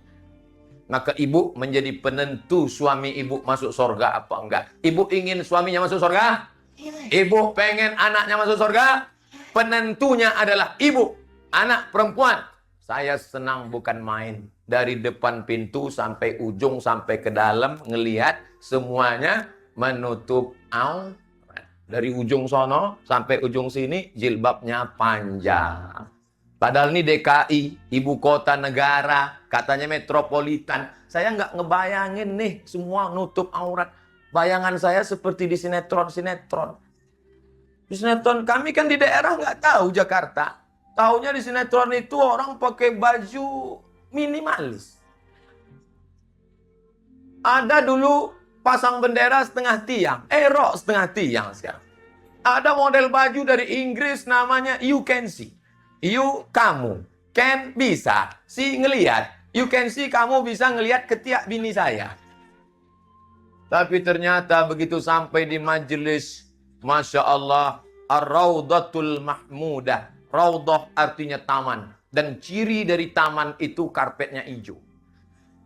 Maka ibu menjadi penentu suami ibu masuk surga apa enggak. Ibu ingin suaminya masuk surga? Ibu pengen anaknya masuk surga? Penentunya adalah ibu, anak perempuan. Saya senang bukan main. Dari depan pintu sampai ujung, sampai ke dalam, ngelihat semuanya menutup aurat. Dari ujung sono sampai ujung sini, jilbabnya panjang. Padahal ini DKI, ibu kota negara, katanya metropolitan. Saya nggak ngebayangin nih, semua nutup aurat. Bayangan saya seperti di sinetron-sinetron. Di sinetron kami kan di daerah nggak tahu Jakarta. Taunya di sinetron itu orang pakai baju minimalis. Ada dulu pasang bendera setengah tiang, rok setengah tiang sekarang. Ada model baju dari Inggris namanya you can see. You, kamu. Can, bisa. See, ngelihat. You can see, kamu bisa ngelihat ketiak bini saya. Tapi ternyata begitu sampai di majelis, Masya Allah, Ar-Raudatul Mahmudah. Raudah artinya taman. Dan ciri dari taman itu karpetnya hijau.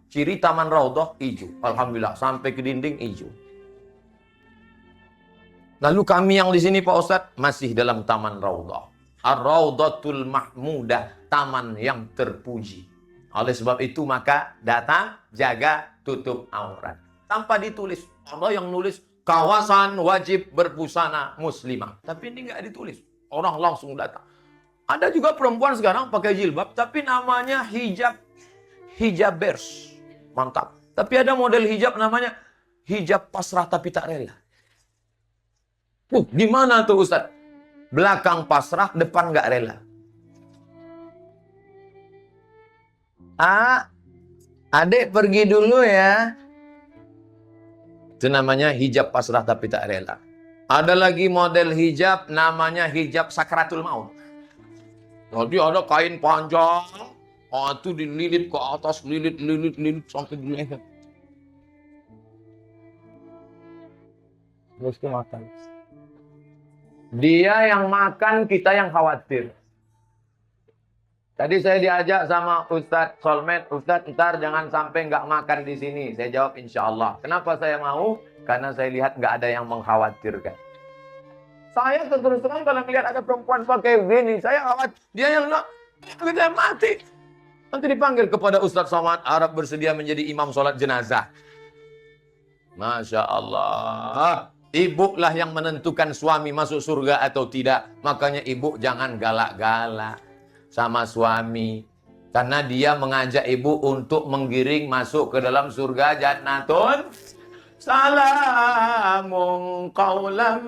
Ciri taman Raudah hijau. Alhamdulillah, sampai ke dinding hijau. Lalu kami yang di sini Pak Ustadz masih dalam taman Raudah. Ar-Raudatul Mahmudah, taman yang terpuji. Oleh sebab itu maka datang, jaga, tutup aurat. Tanpa ditulis. Allah yang nulis kawasan wajib berbusana muslimah. Tapi ini nggak ditulis. Orang langsung datang. Ada juga perempuan sekarang pakai jilbab, tapi namanya hijabers. Mantap. Tapi ada model hijab namanya hijab pasrah tapi tak rela. Gimana tuh Ustaz? Belakang pasrah, depan nggak rela. Adik pergi dulu ya. Itu namanya hijab pasrah tapi tak rela. Ada lagi model hijab namanya hijab sakratul maut. Jadi ada kain panjang, itu dililit ke atas, lilit sampai di leher. Terus ke makan. Dia yang makan, kita yang khawatir. Tadi saya diajak sama Ustadz Solmed, Ustadz ntar jangan sampai nggak makan di sini. Saya jawab insya Allah. Kenapa saya mau? Karena saya lihat nggak ada yang mengkhawatirkan. Saya terus terang kalau melihat ada perempuan pakai gini, saya khawatir. Dia yang kita mati. Nanti dipanggil kepada Ustadz Somad Arab bersedia menjadi imam sholat jenazah. Masya Allah. Ibu lah yang menentukan suami masuk surga atau tidak. Makanya ibu jangan galak-galak sama suami. Karena dia mengajak ibu untuk menggiring masuk ke dalam surga jannatun. Salamun qawlam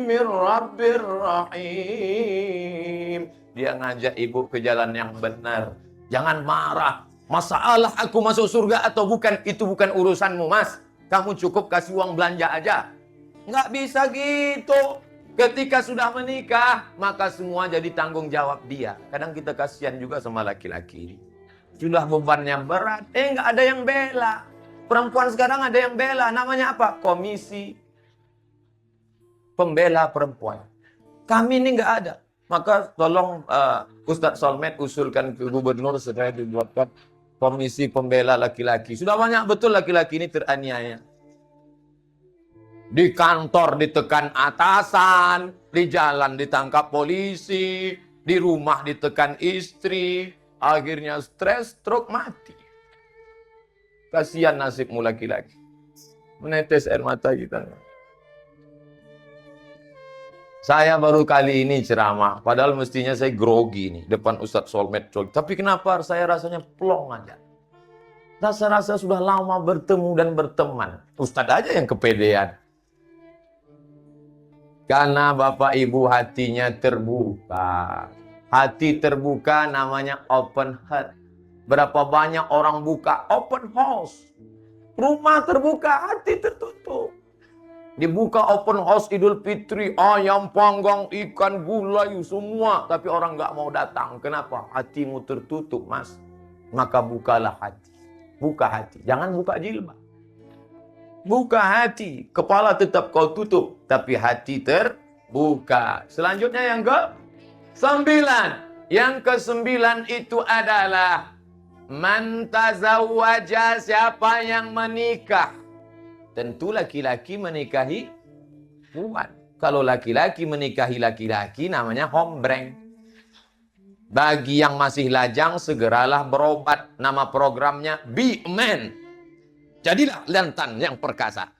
mir rabbir rahim. Dia ngajak ibu ke jalan yang benar. Jangan marah. Masalah aku masuk surga atau bukan, itu bukan urusanmu, Mas. Kamu cukup kasih uang belanja aja. Nggak bisa gitu. Ketika sudah menikah, maka semua jadi tanggung jawab dia. Kadang kita kasihan juga sama laki-laki. Sudah bebannya berat, nggak ada yang bela. Perempuan sekarang ada yang bela. Namanya apa? Komisi Pembela Perempuan. Kami ini nggak ada. Maka tolong Ustadz Solmed usulkan ke gubernur supaya dibuatkan komisi pembela laki-laki. Sudah banyak betul laki-laki ini teraniaya. Di kantor ditekan atasan, di jalan ditangkap polisi, di rumah ditekan istri, akhirnya stres, stroke, mati. Kasihan nasibmu laki-laki. Menetes air mata kita. Saya baru kali ini ceramah, padahal mestinya saya grogi nih depan Ustadz Solmed. Tapi kenapa saya rasanya plong aja? Rasa-rasa sudah lama bertemu dan berteman. Ustadz aja yang kepedean. Karena Bapak Ibu hatinya terbuka. Hati terbuka namanya open heart. Berapa banyak orang buka open house. Rumah terbuka, hati tertutup. Dibuka open house Idul Fitri, ayam panggang, ikan gulai, semua. Tapi orang nggak mau datang. Kenapa? Hatimu tertutup, Mas. Maka bukalah hati. Buka hati. Jangan buka jilbab. Buka hati. Kepala tetap kau tutup. Tapi hati terbuka. Selanjutnya yang ke-9. Yang ke-9 itu adalah man tazawwaja, siapa yang menikah. Tentu laki-laki menikahi perempuan. Kalau laki-laki menikahi laki-laki namanya hombreng. Bagi yang masih lajang segeralah berobat. Nama programnya Be Man. Jadilah lantan yang perkasa.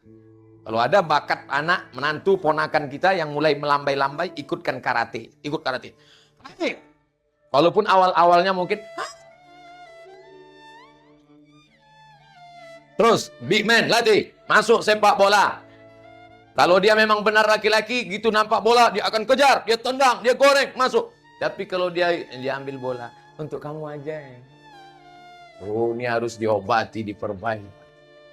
Kalau ada bakat anak, menantu, ponakan kita yang mulai melambai-lambai, ikutkan karate. Ikut karate. Ayo. Walaupun awal-awalnya mungkin terus, big man, latih. Masuk sepak bola. Kalau dia memang benar laki-laki, gitu nampak bola, dia akan kejar, dia tendang, dia goreng, masuk. Tapi kalau dia ambil bola, untuk kamu aja. Oh, ini harus diobati, diperbaiki.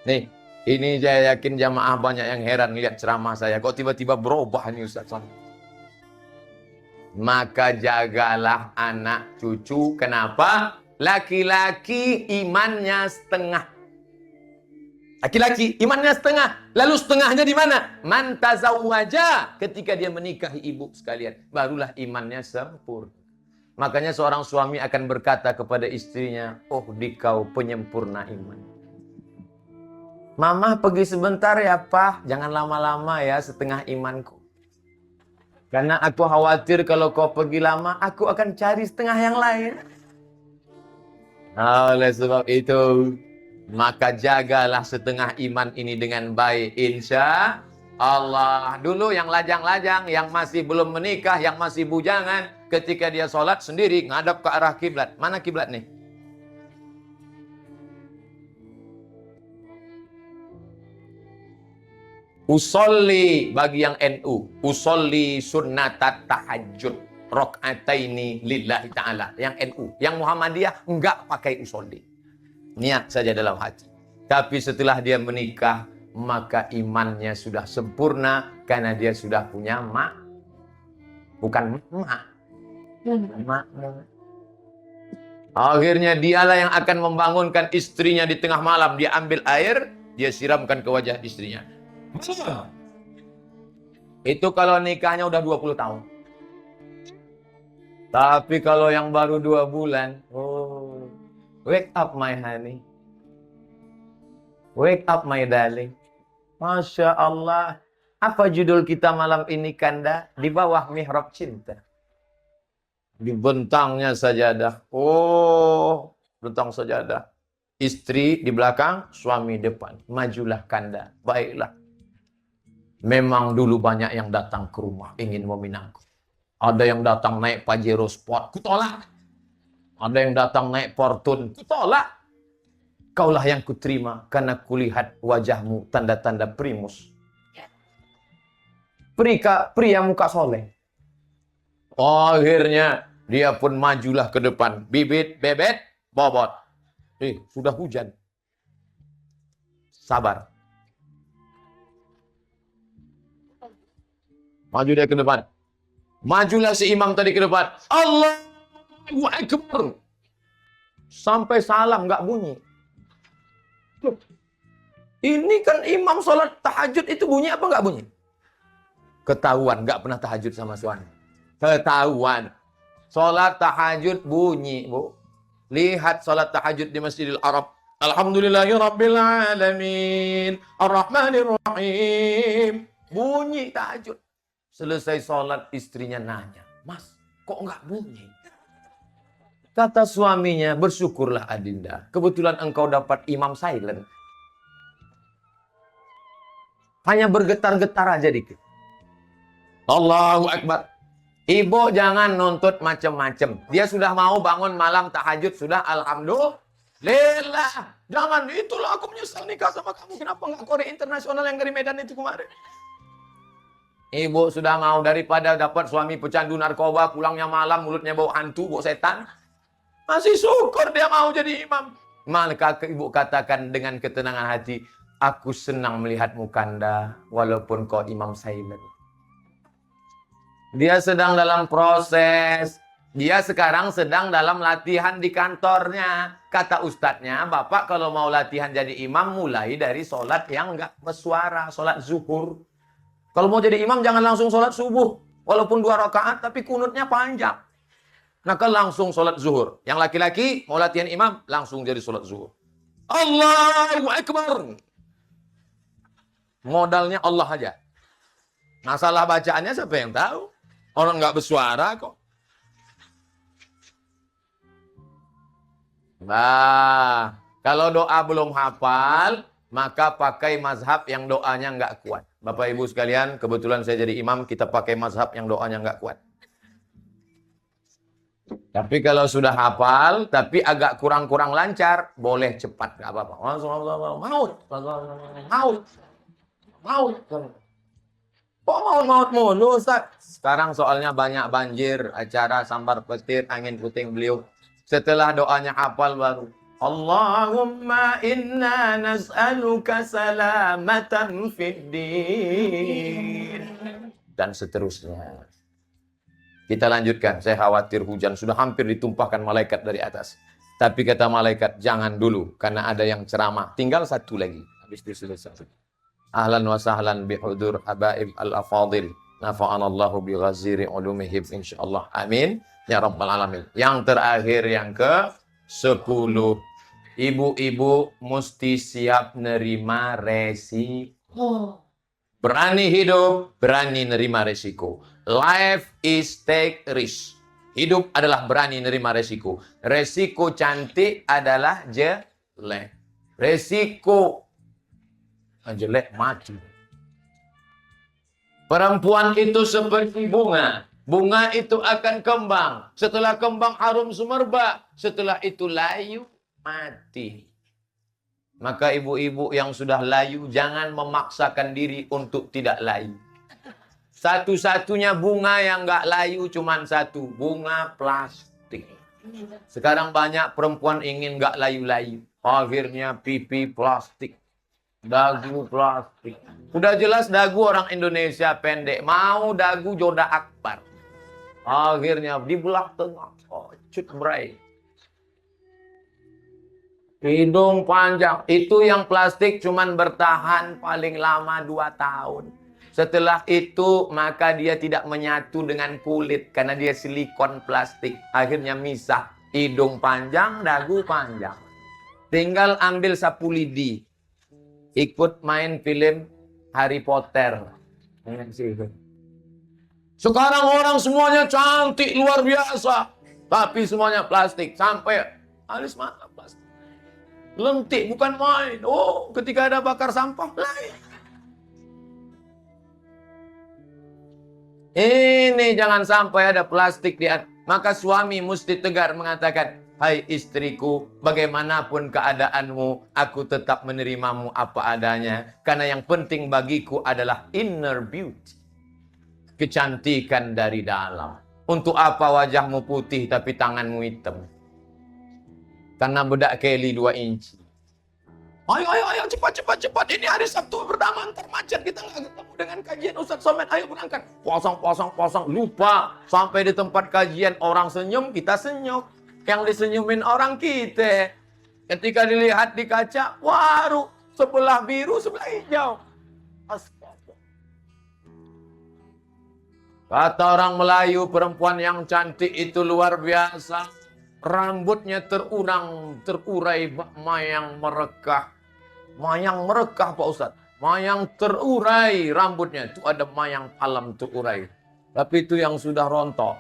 Nih, ini saya yakin jamaah banyak yang heran lihat ceramah saya. Kok tiba-tiba berubah nih Ustaz? Maka jagalah anak cucu. Kenapa? Laki-laki imannya setengah. Laki-laki imannya setengah. Lalu setengahnya di mana? Man tazawwaja, ketika dia menikahi ibu sekalian, barulah imannya sempurna. Makanya seorang suami akan berkata kepada istrinya, "Oh, dikau penyempurna iman. Mama pergi sebentar ya, Pak. Jangan lama-lama ya, setengah imanku. Karena aku khawatir kalau kau pergi lama, aku akan cari setengah yang lain." Oleh sebab itu, maka jagalah setengah iman ini dengan baik, insya Allah. Dulu yang lajang-lajang, yang masih belum menikah, yang masih bujangan, ketika dia sholat sendiri, ngadap ke arah kiblat. Mana kiblat nih? Usolli bagi yang NU. Usolli sunnatat tahajud. Rok'ataini lillahi ta'ala. Yang NU. Yang Muhammadiyah enggak pakai usolli. Niat saja dalam hati. Tapi setelah dia menikah, maka imannya sudah sempurna karena dia sudah punya mak. Bukan mak. Mak. Akhirnya dialah yang akan membangunkan istrinya di tengah malam. Dia ambil air, dia siramkan ke wajah istrinya. Itu kalau nikahnya udah 20 tahun. Tapi kalau yang baru 2 bulan, oh, wake up my honey. Wake up my darling. Masya Allah. Apa judul kita malam ini, Kanda? Di bawah mihrab cinta. Dibentangnya sajadah. Oh, bentang sajadah. Istri di belakang, suami depan. Majulah Kanda. Baiklah. Memang dulu banyak yang datang ke rumah ingin meminangku. Ada yang datang naik Pajero Sport, kutolak. Ada yang datang naik Fortune, kutolak. Kaulah yang kuterima karena kulihat wajahmu tanda-tanda primus. Pria muka soleh. Akhirnya dia pun majulah ke depan. Bibit, bebet, bobot. Sudah hujan. Sabar. Maju dia ke depan. Majulah si imam tadi ke depan. Allahu Akbar. Sampai salam nggak bunyi. Loh, ini kan imam sholat tahajud itu bunyi apa nggak bunyi? Ketahuan nggak pernah tahajud sama suami. Ketahuan. Sholat tahajud bunyi, Bu. Lihat sholat tahajud di Masjidil Arab. Alhamdulillahirabbil alamin. Arrahmanir rahim. Bunyi tahajud. Selesai sholat istrinya nanya, "Mas, kok nggak bunyi?" Kata suaminya, "Bersyukurlah Adinda. Kebetulan engkau dapat imam silent. Hanya bergetar-getar aja dikit." Allahu Akbar. Ibu jangan nuntut macem-macem. Dia sudah mau bangun malam tahajud, sudah alhamdulillah. Jangan, itulah aku menyesal nikah sama kamu. Kenapa nggak Korea Internasional yang dari Medan itu kemarin? Ibu sudah mau, daripada dapat suami pecandu narkoba, pulangnya malam, mulutnya bau hantu, bau setan. Masih syukur dia mau jadi imam. Maka ibu katakan dengan ketenangan hati, "Aku senang melihatmu Kanda, walaupun kau imam silent." Dia sedang dalam proses. Dia sekarang sedang dalam latihan di kantornya. Kata ustadznya, "Bapak kalau mau latihan jadi imam, mulai dari sholat yang nggak bersuara, sholat zuhur. Kalau mau jadi imam, jangan langsung sholat subuh. Walaupun 2 rakaat, tapi kunutnya panjang. Maka langsung sholat zuhur. Yang laki-laki mau latihan imam, langsung jadi sholat zuhur. Allahu Akbar. Modalnya Allah aja. Masalah bacaannya siapa yang tahu? Orang nggak bersuara kok. Nah, kalau doa belum hafal, maka pakai mazhab yang doanya nggak kuat. Bapak Ibu sekalian, kebetulan saya jadi imam, kita pakai mazhab yang doanya nggak kuat. Tapi kalau sudah hafal, tapi agak kurang-kurang lancar, boleh cepat, nggak apa-apa. Maut. Kok maut mulu, Ustaz? Sekarang soalnya banyak banjir, acara sambar petir, angin puting beliung. Setelah doanya hafal baru. Allahumma inna nas'aluka salamatan fid din. Dan seterusnya. Kita lanjutkan. Saya khawatir hujan. Sudah hampir ditumpahkan malaikat dari atas. Tapi kata malaikat, jangan dulu. Karena ada yang ceramah. Tinggal 1 lagi. Habis itu selesai. Ahlan wa sahlan bihudur habaib al-afadil. Nafa'anallahu bi ghaziri ulumihim insyaallah. Amin. Ya Rabbal Alamin. Yang terakhir yang ke-10. Ibu-ibu mesti siap nerima resiko. Berani hidup, berani nerima resiko. Life is take risk. Hidup adalah berani nerima resiko. Resiko cantik adalah jelek. Resiko jelek mati. Perempuan itu seperti bunga. Bunga itu akan kembang. Setelah kembang harum sumerbak. Setelah itu layu mati. Maka ibu-ibu yang sudah layu, jangan memaksakan diri untuk tidak layu. Satu-satunya bunga yang nggak layu cuma satu, bunga plastik. Sekarang banyak perempuan ingin nggak layu-layu. Akhirnya pipi plastik, dagu plastik. Udah jelas dagu orang Indonesia pendek, mau dagu Joda Akbar. Akhirnya dibelah tengah, cut bray. Hidung panjang, itu yang plastik cuman bertahan paling lama 2 tahun. Setelah itu, maka dia tidak menyatu dengan kulit karena dia silikon plastik. Akhirnya misah, hidung panjang, dagu panjang. Tinggal ambil sapu lidi, ikut main film Harry Potter. Sekarang orang semuanya cantik, luar biasa. Tapi semuanya plastik, sampai alis mata plastik. Lentik bukan main. Oh, ketika ada bakar sampah lain. Ini jangan sampai ada plastik di atas. Maka suami mesti tegar mengatakan, "Hai istriku, bagaimanapun keadaanmu, aku tetap menerimamu apa adanya. Karena yang penting bagiku adalah inner beauty. Kecantikan dari dalam. Untuk apa wajahmu putih tapi tanganmu hitam? Karena bedak Kelly 2 inci. Ayo, cepat. Ini hari Sabtu pertama, antar macet. Kita nggak ketemu dengan kajian Ustadz Somad. Ayo berangkat. Pasang. Lupa. Sampai di tempat kajian, orang senyum, kita senyum. Yang disenyumin orang kita. Ketika dilihat di kaca, waru. Sebelah biru, sebelah hijau. Astaga. Kata orang Melayu, perempuan yang cantik itu luar biasa. Rambutnya terurai mayang merekah. Mayang merekah Pak Ustadz. Mayang terurai rambutnya. Itu ada mayang alam terurai. Tapi itu yang sudah rontok.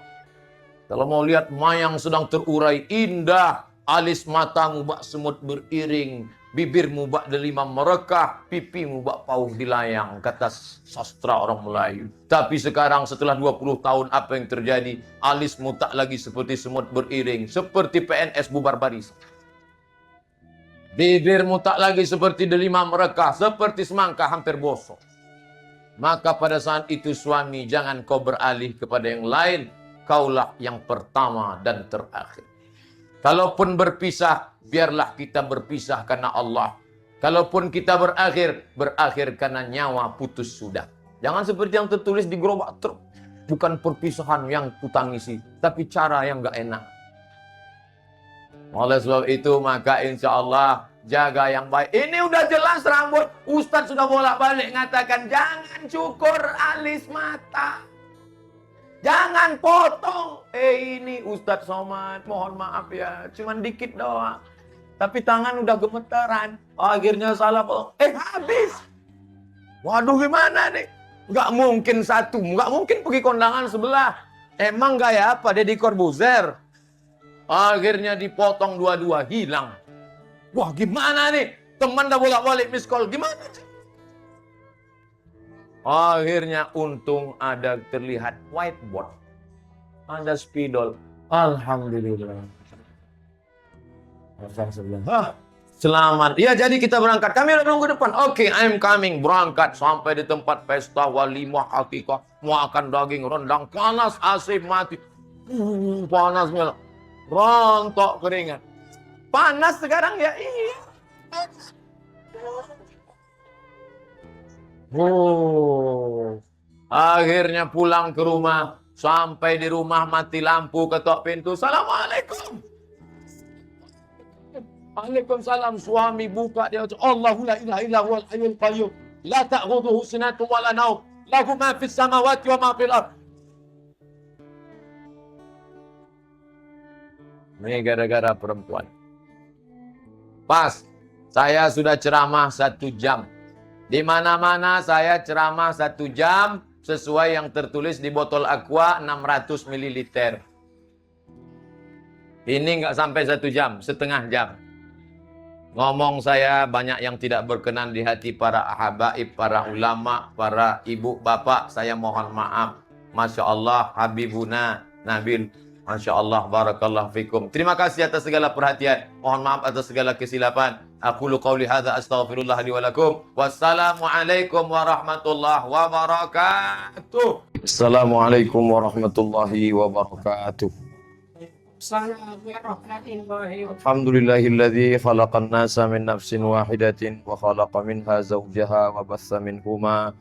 Kalau mau lihat mayang sedang terurai, indah. Alis matamu bak semut beriring. Bibirmu bak delima merekah. Pipimu bak pauh dilayang. Kata sastra orang Melayu. Tapi sekarang setelah 20 tahun apa yang terjadi? Alismu tak lagi seperti semut beriring. Seperti PNS bubar barisan. Bibirmu tak lagi seperti delima merekah, seperti semangka hampir bosok. Maka pada saat itu suami, jangan kau beralih kepada yang lain. Kaulah yang pertama dan terakhir. Kalaupun berpisah, biarlah kita berpisah karena Allah. Kalaupun kita berakhir karena nyawa putus sudah. Jangan seperti yang tertulis di gerobak truk. Bukan perpisahan yang kutangisi, tapi cara yang gak enak. Oleh sebab itu maka insya Allah jaga yang baik. Ini udah jelas rambut. Ustadz sudah bolak-balik ngatakan jangan cukur alis mata. Jangan potong. Ini Ustadz Somad mohon maaf ya. Cuman dikit doang. Tapi tangan udah gemeteran. Akhirnya salah potong. Habis. Waduh gimana nih. Gak mungkin satu. Gak mungkin pergi kondangan sebelah. Emang gaya apa? Deddy Corbuzier. Akhirnya dipotong dua-dua, hilang. Wah gimana nih? Teman dah bolak-balik miss call, gimana? Akhirnya untung ada terlihat whiteboard. Ada spidol. Alhamdulillah. Selamat. Ya jadi kita berangkat. Kami udah nunggu depan. Oke, I'm coming. Berangkat sampai di tempat pesta walimah hakikah. Makan daging rendang. Panas, AC mati. Panas banget. Rontok keringat. Panas sekarang ya? Iya. Akhirnya pulang ke rumah. Sampai di rumah mati lampu, ketok pintu. Assalamualaikum. Waalaikumsalam. Suami buka dia. Allahu la ilaha illa huwal hayyul qayyum. La ta'khudhuhu sinatun wa la naum. Lahu ma fis samawati wa ma fil ardh. Ini gara-gara perempuan. Pas, saya sudah ceramah 1 jam. Di mana-mana saya ceramah 1 jam sesuai yang tertulis di botol aqua 600 ml. Ini nggak sampai 1 jam, setengah jam. Ngomong saya banyak yang tidak berkenan di hati para habaib, para ulama, para ibu bapak. Saya mohon maaf. Masya Allah, Habibuna Nabil. Masya Allah, barakallahu fikum. Terima kasih atas segala perhatian. Mohon maaf atas segala kesilapan. Aqulu qawli hadza astaghfirullah li wa lakum. Wassalamualaikum warahmatullahi wabarakatuh. Assalamualaikum warahmatullahi wabarakatuh. Alhamdulillahilladzi khalaqan nasa min nafsin wahidatin wa khalaqa minha zawjaha wa bassa minhuma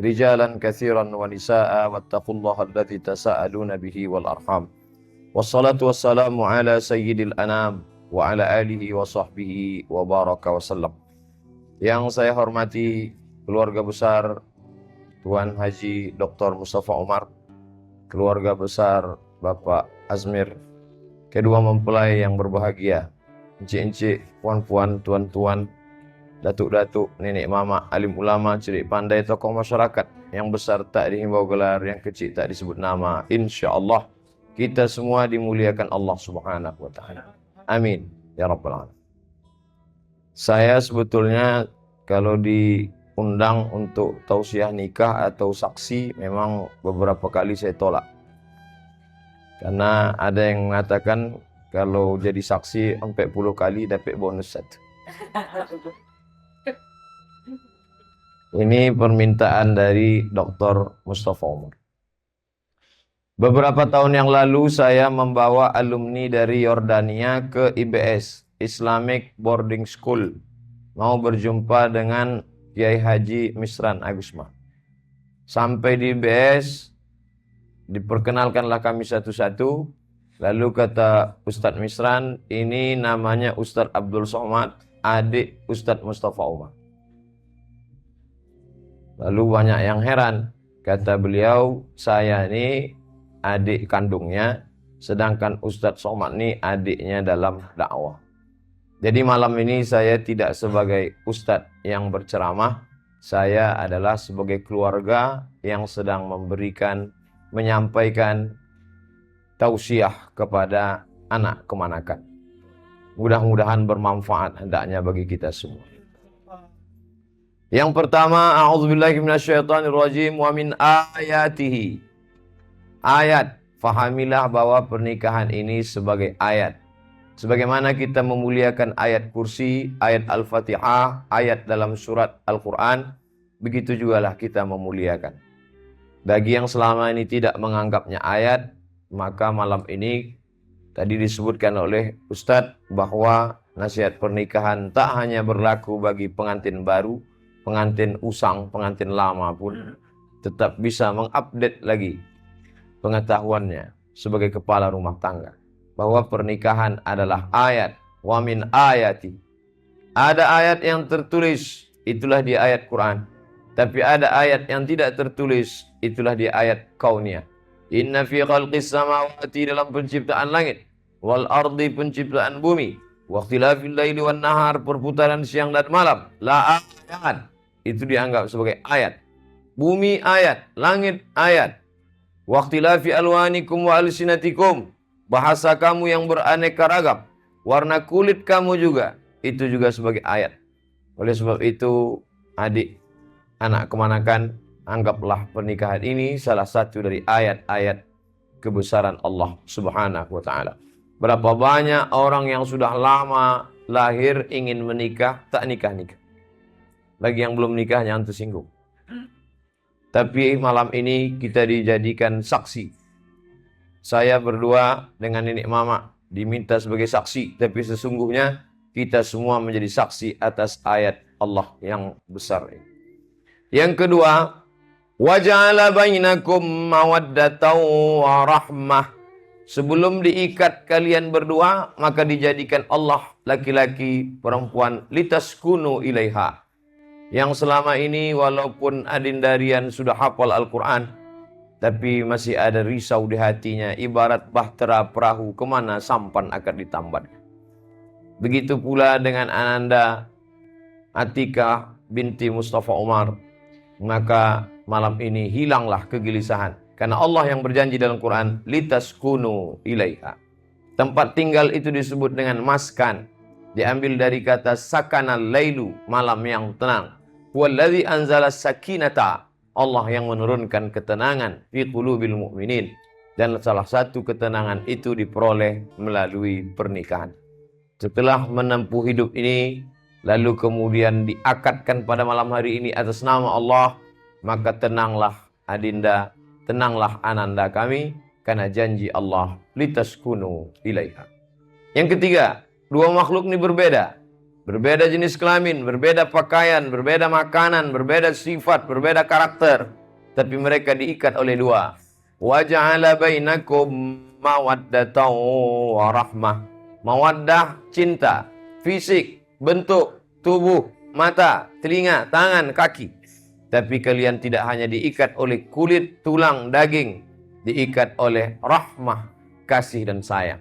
rijalan katsiran wa nisaa'a wattaqullaha alladzi tasaaluna bihi wal arham. Wassalatu wassalamu ala sayyidil anam wa ala alihi wa sahbihi wa baraka wa sallam. Yang saya hormati keluarga besar Tuan Haji Dr. Mustafa Umar, keluarga besar Bapak Azmir, kedua mempelai yang berbahagia, encik-encik, puan-puan, tuan-tuan, datuk-datuk, nenek mama, alim ulama, cerik pandai, tokoh masyarakat, yang besar tak dihimbau gelar, yang kecil tak disebut nama. InsyaAllah kita semua dimuliakan Allah Subhanahu wa ta'ala. Amin ya rabbal alamin. Saya sebetulnya kalau diundang untuk tausiah nikah atau saksi memang beberapa kali saya tolak. Karena ada yang mengatakan kalau jadi saksi 40 kali dapat bonus 1. Ini permintaan dari Dr. Mustafa Umar. Beberapa tahun yang lalu saya membawa alumni dari Yordania ke IBS Islamic Boarding School. Mau berjumpa dengan Kiai Haji Misran Agusma. Sampai di BS, diperkenalkanlah kami satu-satu. Lalu kata Ustadz Misran, ini namanya Ustadz Abdul Somad, adik Ustadz Mustafa Umar. Lalu banyak yang heran. Kata beliau, saya ini adik kandungnya, sedangkan Ustadz Somad ini adiknya dalam dakwah. Jadi malam ini saya tidak sebagai Ustadz yang berceramah, saya adalah sebagai keluarga yang sedang menyampaikan tausiah kepada anak kemanakan. Mudah-mudahan bermanfaat hendaknya bagi kita semua. Yang pertama, a'udzubillahi minasyaitonirrajim wa min ayatihi. Ayat, fahamilah bahwa pernikahan ini sebagai ayat. Sebagaimana kita memuliakan ayat kursi, ayat Al-Fatihah, ayat dalam surat Al-Quran, begitu jugalah kita memuliakan. Bagi yang selama ini tidak menganggapnya ayat, maka malam ini tadi disebutkan oleh Ustadz bahwa nasihat pernikahan tak hanya berlaku bagi pengantin baru, pengantin usang, pengantin lama pun tetap bisa mengupdate lagi pengetahuannya sebagai kepala rumah tangga. Bahwa pernikahan adalah ayat. Wa min ayati. Ada ayat yang tertulis, itulah di ayat Quran. Tapi ada ayat yang tidak tertulis, itulah di ayat kauniyah. Inna fi khalqis samawati, dalam penciptaan langit, wal ardi, penciptaan bumi, wa ikhtilafil laili wan nahar, perputaran siang dan malam, la ayat. Itu dianggap sebagai ayat. Bumi ayat, langit ayat. Wa ikhtilafi alwanikum wa alsinatikum, bahasa kamu yang beraneka ragam, warna kulit kamu juga, itu juga sebagai ayat. Oleh sebab itu, adik, anak kemanakan, anggaplah pernikahan ini salah satu dari ayat-ayat kebesaran Allah Subhanahu wa ta'ala. Berapa banyak orang yang sudah lama lahir ingin menikah, tak nikah-nikah. Bagi yang belum nikah jangan tersinggung. Tapi malam ini kita dijadikan saksi. Saya berdua dengan nenek mama diminta sebagai saksi, tapi sesungguhnya kita semua menjadi saksi atas ayat Allah yang besar ini. Yang kedua, waja'ala bainakum mawaddatan wa rahmah. Sebelum diikat kalian berdua, maka dijadikan Allah laki-laki perempuan litaskunu ilaiha. Yang selama ini walaupun adindarian sudah hafal Al-Quran, tapi masih ada risau di hatinya, ibarat bahtera perahu, kemana sampan akan ditambat. Begitu pula dengan Ananda Atikah binti Mustafa Umar. Maka malam ini hilanglah kegelisahan, karena Allah yang berjanji dalam Quran, litaskunu ilaiha. Tempat tinggal itu disebut dengan maskan, diambil dari kata sakanal lailu, malam yang tenang. Walladzi anzala sakinata, Allah yang menurunkan ketenangan fi qulubil mu'minin. Dan salah satu ketenangan itu diperoleh melalui pernikahan. Setelah menempuh hidup ini, lalu kemudian diakadkan pada malam hari ini atas nama Allah, maka tenanglah adinda, tenanglah ananda kami, karena janji Allah, litaskunu ilaiha. Yang ketiga, dua makhluk ini berbeda. Berbeda jenis kelamin, berbeda pakaian, berbeda makanan, berbeda sifat, berbeda karakter. Tapi mereka diikat oleh dua. Wa ja'ala bainakum mawaddatan wa rahmah. Mawaddah, cinta, fisik, bentuk, tubuh, mata, telinga, tangan, kaki. Tapi kalian tidak hanya diikat oleh kulit, tulang, daging. Diikat oleh rahmah, kasih dan sayang.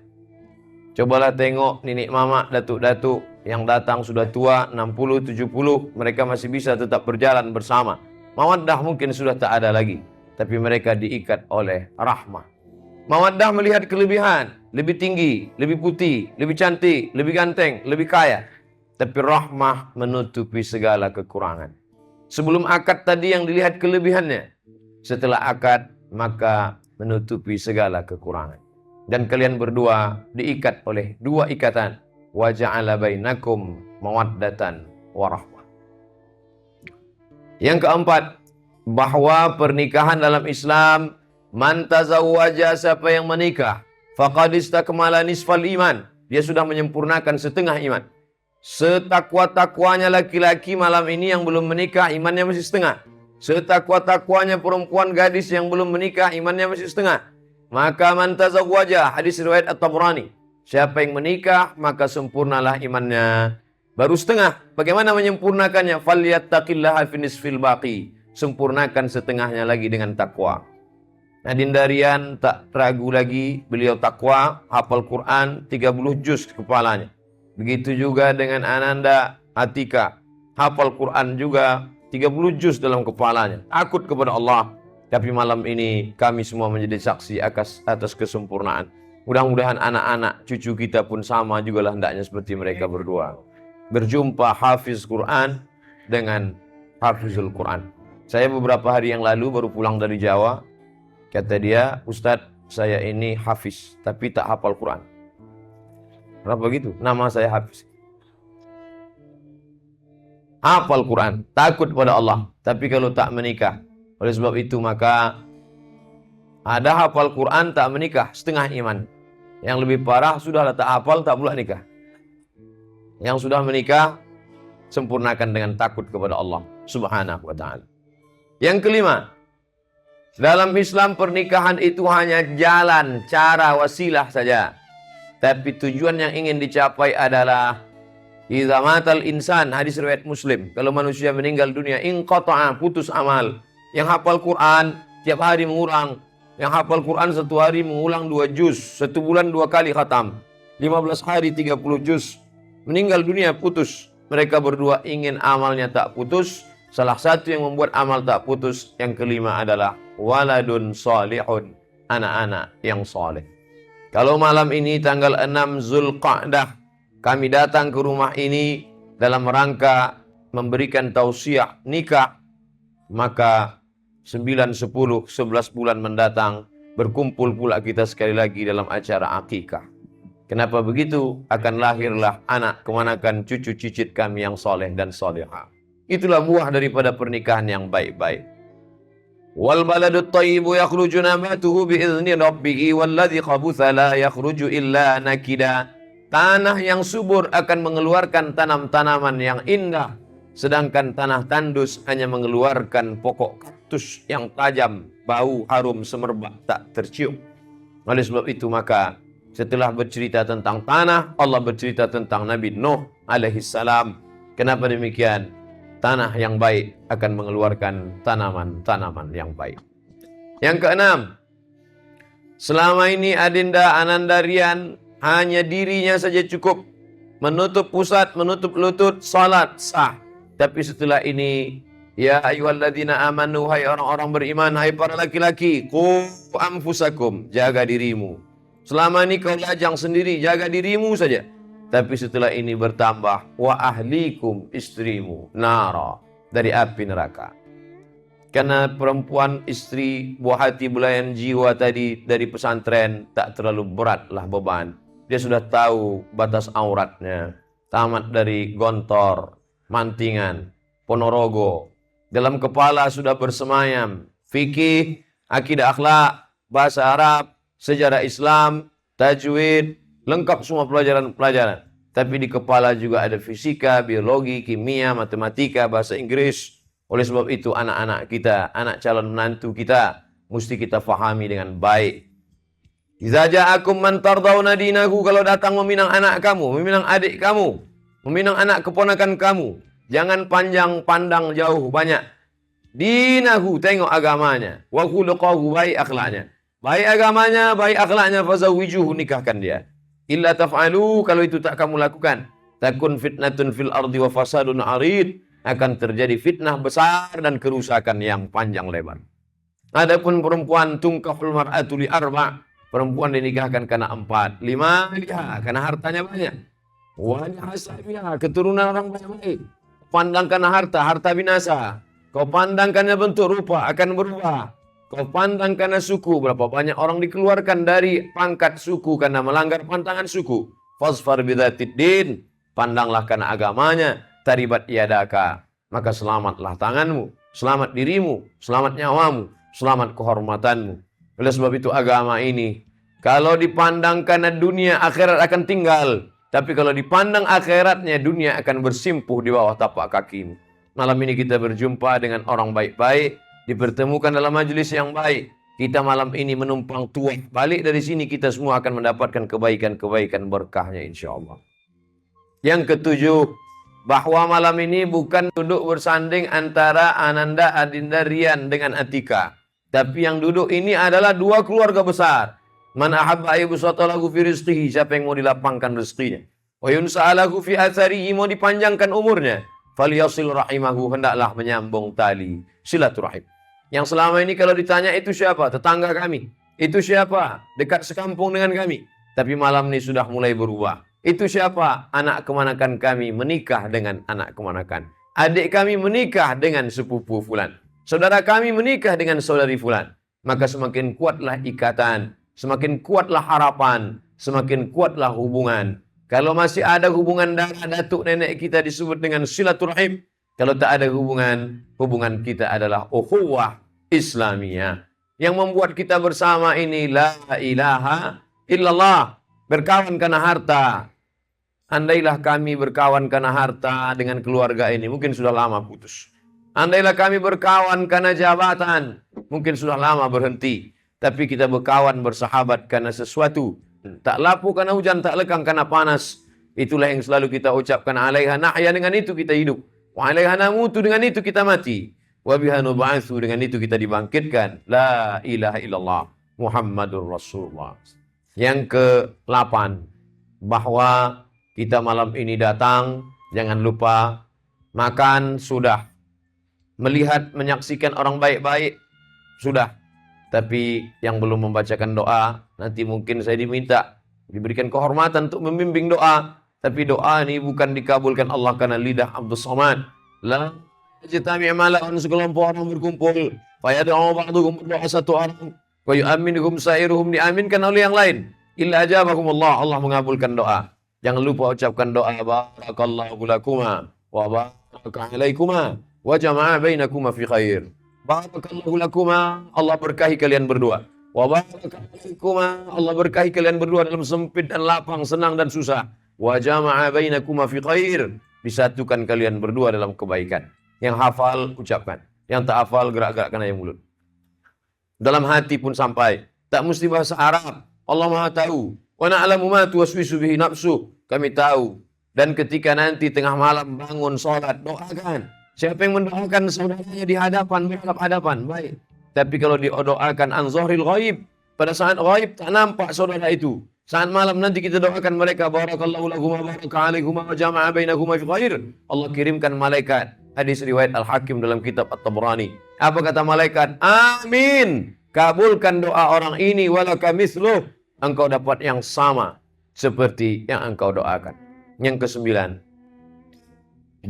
Cobalah tengok nenek mama, datuk-datuk yang datang sudah tua, 60, 70, mereka masih bisa tetap berjalan bersama. Mawaddah mungkin sudah tak ada lagi, tapi mereka diikat oleh rahmah. Mawaddah melihat kelebihan, lebih tinggi, lebih putih, lebih cantik, lebih ganteng, lebih kaya. Tapi rahmah menutupi segala kekurangan. Sebelum akad tadi yang dilihat kelebihannya, setelah akad maka menutupi segala kekurangan. Dan kalian berdua diikat oleh dua ikatan. Wa ja'ala bainakum mawaddatan wa rahmah. Yang keempat, bahwa pernikahan dalam Islam, man tazawwaja, siapa yang menikah, faqad istakmala nisfal iman, dia sudah menyempurnakan setengah iman. Setakwa-takwanya laki-laki malam ini yang belum menikah, imannya masih setengah. Setakwa-takwanya perempuan gadis yang belum menikah, imannya masih setengah. Maka man tazawwaja, hadis riwayat At-Tabrani. Siapa yang menikah, maka sempurnalah imannya. Baru setengah. Bagaimana menyempurnakannya? Falyattaqillaha fi nisfil baqi. Sempurnakan setengahnya lagi dengan takwa. Nadine Darian tak ragu lagi, beliau takwa, hafal Quran 30 juz kepalanya. Begitu juga dengan Ananda Atika, hafal Quran juga 30 juz dalam kepalanya. Takut kepada Allah. Tapi malam ini kami semua menjadi saksi atas kesempurnaan. Mudah-mudahan anak-anak cucu kita pun sama juga lah hendaknya seperti mereka berdua. Berjumpa hafiz Quran dengan hafizul Quran. Saya beberapa hari yang lalu baru pulang dari Jawa. Kata dia, Ustadz, saya ini hafiz tapi tak hafal Quran. Kenapa begitu? Nama saya hafiz. Hafal Quran, takut pada Allah, tapi kalau tak menikah. Oleh sebab itu maka ada hafal Quran tak menikah, setengah iman. Yang lebih parah sudahlah tak hafal, tak pula nikah. Yang sudah menikah, sempurnakan dengan takut kepada Allah Subhanahu wa ta'ala. Yang kelima, dalam Islam pernikahan itu hanya jalan, cara, wasilah saja. Tapi tujuan yang ingin dicapai adalah idza matal insan, hadis riwayat Muslim. Kalau manusia meninggal dunia, inqata'a, putus amal. Yang hafal Quran tiap hari mengulang. Yang hafal Quran satu hari mengulang 2 juz, 1 bulan 2 kali khatam. 15 hari 30 juz. Meninggal dunia putus. Mereka berdua ingin amalnya tak putus. Salah satu yang membuat amal tak putus, yang kelima adalah waladun salihun, anak-anak yang soleh. Kalau malam ini tanggal 6 Zulqa'dah, kami datang ke rumah ini dalam rangka memberikan tausiah nikah, maka 9, 10, 11 bulan mendatang berkumpul pula kita sekali lagi dalam acara akikah. Kenapa begitu? Akan lahirlah anak kemanakan cucu cicit kami yang soleh dan solehah. Itulah buah daripada pernikahan yang baik-baik. Wal baladut thayyibu yakhruju nabatuhu bi'izni rabbih walladzi khabutha la yakhruju illa nakida. Tanah yang subur akan mengeluarkan tanam-tanaman yang indah, sedangkan tanah tandus hanya mengeluarkan pokok kaktus yang tajam, bau harum semerbak tak tercium. Oleh sebab itu maka setelah bercerita tentang tanah, Allah bercerita tentang Nabi Nuh alaihi salam. Kenapa demikian? Tanah yang baik akan mengeluarkan tanaman-tanaman yang baik. Yang keenam, selama ini Adinda Anandarian hanya dirinya saja cukup menutup pusat, menutup lutut, salat sah. Tapi setelah ini, ya ayyuhalladzina amanu, hai orang-orang beriman, hai para laki-laki, qu anfusakum, jaga dirimu. Selama ini kau lajang sendiri, jaga dirimu saja. Tapi setelah ini bertambah, wa ahlikum, istrimu, nara, dari api neraka. Karena perempuan istri buah hati belayan jiwa tadi dari pesantren tak terlalu beratlah beban. Dia sudah tahu batas auratnya. Tamat dari Gontor, Mantingan, Ponorogo. Dalam kepala sudah bersemayam fikih, akidah akhlak, bahasa Arab, sejarah Islam, tajwid, lengkap semua pelajaran-pelajaran. Tapi di kepala juga ada fisika, biologi, kimia, matematika, bahasa Inggris. Oleh sebab itu anak-anak kita, anak calon menantu kita, mesti kita fahami dengan baik. Idza ja'akum man tardawna dinahu, kalau datang meminang anak kamu, meminang adik kamu, meminang anak keponakan kamu, jangan panjang pandang jauh banyak. Dinahu, tengok agamanya, wa khuluquhu, baik akhlaknya. Baik agamanya, baik akhlaknya, fazawwijuhu, nikahkan dia. Illa taf'alu, kalau itu tak kamu lakukan, takun fitnatun fil ardi wa fasadun arid, akan terjadi fitnah besar dan kerusakan yang panjang lebar. Adapun perempuan tungkahul mar'atu li arba', perempuan dinikahkan karena 4. 5 liha, karena hartanya banyak. Wa hasabiha, keturunan orang baik-baik. Pandang karena harta, harta binasa. Kau pandang karena bentuk rupa, akan berubah. Kau pandang karena suku, berapa banyak orang dikeluarkan dari pangkat suku karena melanggar pantangan suku. Fasfar bidzatid din, pandanglah karena agamanya. Taribat yadaka, maka selamatlah tanganmu, selamat dirimu, selamat nyawamu, selamat kehormatanmu. Oleh sebab itu agama ini Kalau dipandang karena dunia, akhirat akan tinggal. Tapi kalau dipandang akhiratnya, dunia akan bersimpuh di bawah tapak kakimu. Malam ini kita berjumpa dengan orang baik-baik, dipertemukan dalam majelis yang baik. Kita malam ini menumpang tua. Balik dari sini kita semua akan mendapatkan kebaikan-kebaikan berkahnya insya Allah. Yang ketujuh, bahwa malam ini bukan duduk bersanding antara Ananda Adinda Rian dengan Atika. Tapi yang duduk ini adalah dua keluarga besar. Man ahabba ayyubsata lahu fi rizqihi, siapa yang mau dilapangkan rezekinya. Wa yunsa'alahu fi atharihi, mau dipanjangkan umurnya. Falyasil rahimahu, hendaklah menyambung tali silaturahim. Yang selama ini kalau ditanya itu siapa? Tetangga kami. Itu siapa? Dekat sekampung dengan kami. Tapi malam ini sudah mulai berubah. Itu siapa? Anak kemanakan kami menikah dengan anak kemanakan. Adik kami menikah dengan sepupu fulan. Saudara kami menikah dengan saudari fulan. Maka semakin kuatlah ikatan. Semakin kuatlah harapan, semakin kuatlah hubungan. Kalau masih ada hubungan darah datuk nenek kita disebut dengan silaturahim. Kalau tak ada hubungan, hubungan kita adalah ukhuwah Islamiyah. Yang membuat kita bersama ini la ilaha illallah. Berkawan karena harta. Andailah kami berkawan karena harta dengan keluarga ini, mungkin sudah lama putus. Andailah kami berkawan karena jabatan, mungkin sudah lama berhenti. Tapi kita berkawan bersahabat karena sesuatu. Tak lapu karena hujan, tak lekang karena panas. Itulah yang selalu kita ucapkan. Alaiha nahya, dengan itu kita hidup. Wa alaiha namutu, dengan itu kita mati. Wa biha nub'atsu, dengan itu kita dibangkitkan. La ilaha illallah Muhammadur Rasulullah. Yang ke-8, bahwa kita malam ini datang, jangan lupa makan sudah. Melihat, menyaksikan orang baik-baik sudah. Tapi yang belum membacakan doa, nanti mungkin saya diberikan kehormatan untuk membimbing doa. Tapi doa ini bukan dikabulkan Allah karena lidah Abdus Somad. La jitami' mala'un, sekelompok orang berkumpul. Fayad'u ba'duhum berdoa satu orang. Wa yu'aminuhum sa'iruhum, diaminkan oleh yang lain. Illa ajabahum Allah, Allah mengabulkan doa. Jangan lupa ucapkan doa. Barakallahu lakuma wa baraka alaikuma wa jama'a bainakuma fi khair. Barakallahu lakuma, Allah berkahi kalian berdua. Wa barakalaikuma, Allah berkahi kalian berdua dalam sempit dan lapang, senang dan susah. Wa jama'a bainakuma fi khair, disatukan kalian berdua dalam kebaikan. Yang hafal ucapkan, yang tak hafal gerak-gerakkan aja mulut. Dalam hati pun sampai, tak mesti bahasa Arab. Allah Maha tahu. Wa na'lamu ma tuwaswisu bihi nafsu, kami tahu. Dan ketika nanti tengah malam bangun salat, doakan. Siapa yang mendoakan saudaranya di hadapan, berhadap-hadapan, baik. Tapi kalau didoakan an zahril ghaib, pada saat ghaib tak nampak saudara itu. Saat malam nanti kita doakan mereka, barakallahu lahum wa baraka alaihim wa jama'a bainahuma fi khair. Allah kirimkan malaikat. Hadis riwayat Al-Hakim dalam kitab At-Tabrani. Apa kata malaikat? Amin. Kabulkan doa orang ini, walaka misluh. Engkau dapat yang sama seperti yang engkau doakan. Yang ke-9,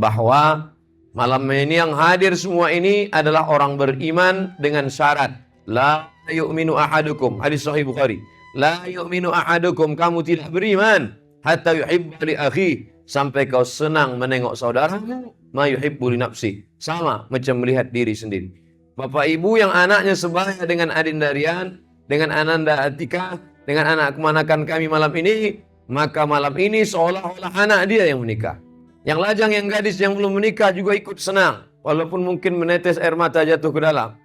bahwa malam ini yang hadir semua ini adalah orang beriman dengan syarat. La yu'minu ahadukum. Hadis Sahih Bukhari. La yu'minu ahadukum. Kamu tidak beriman. Hatta yuhibba li akhi. Sampai kau senang menengok saudaramu. Ma yuhibbu li nafsi. Sama macam melihat diri sendiri. Bapak ibu yang anaknya sebaya dengan Adinda Rian, dengan Ananda Atika, dengan anak kemanakan kami malam ini. Maka malam ini seolah-olah anak dia yang menikah. Yang lajang, yang gadis yang belum menikah juga ikut senang. Walaupun mungkin menetes air mata jatuh ke dalam.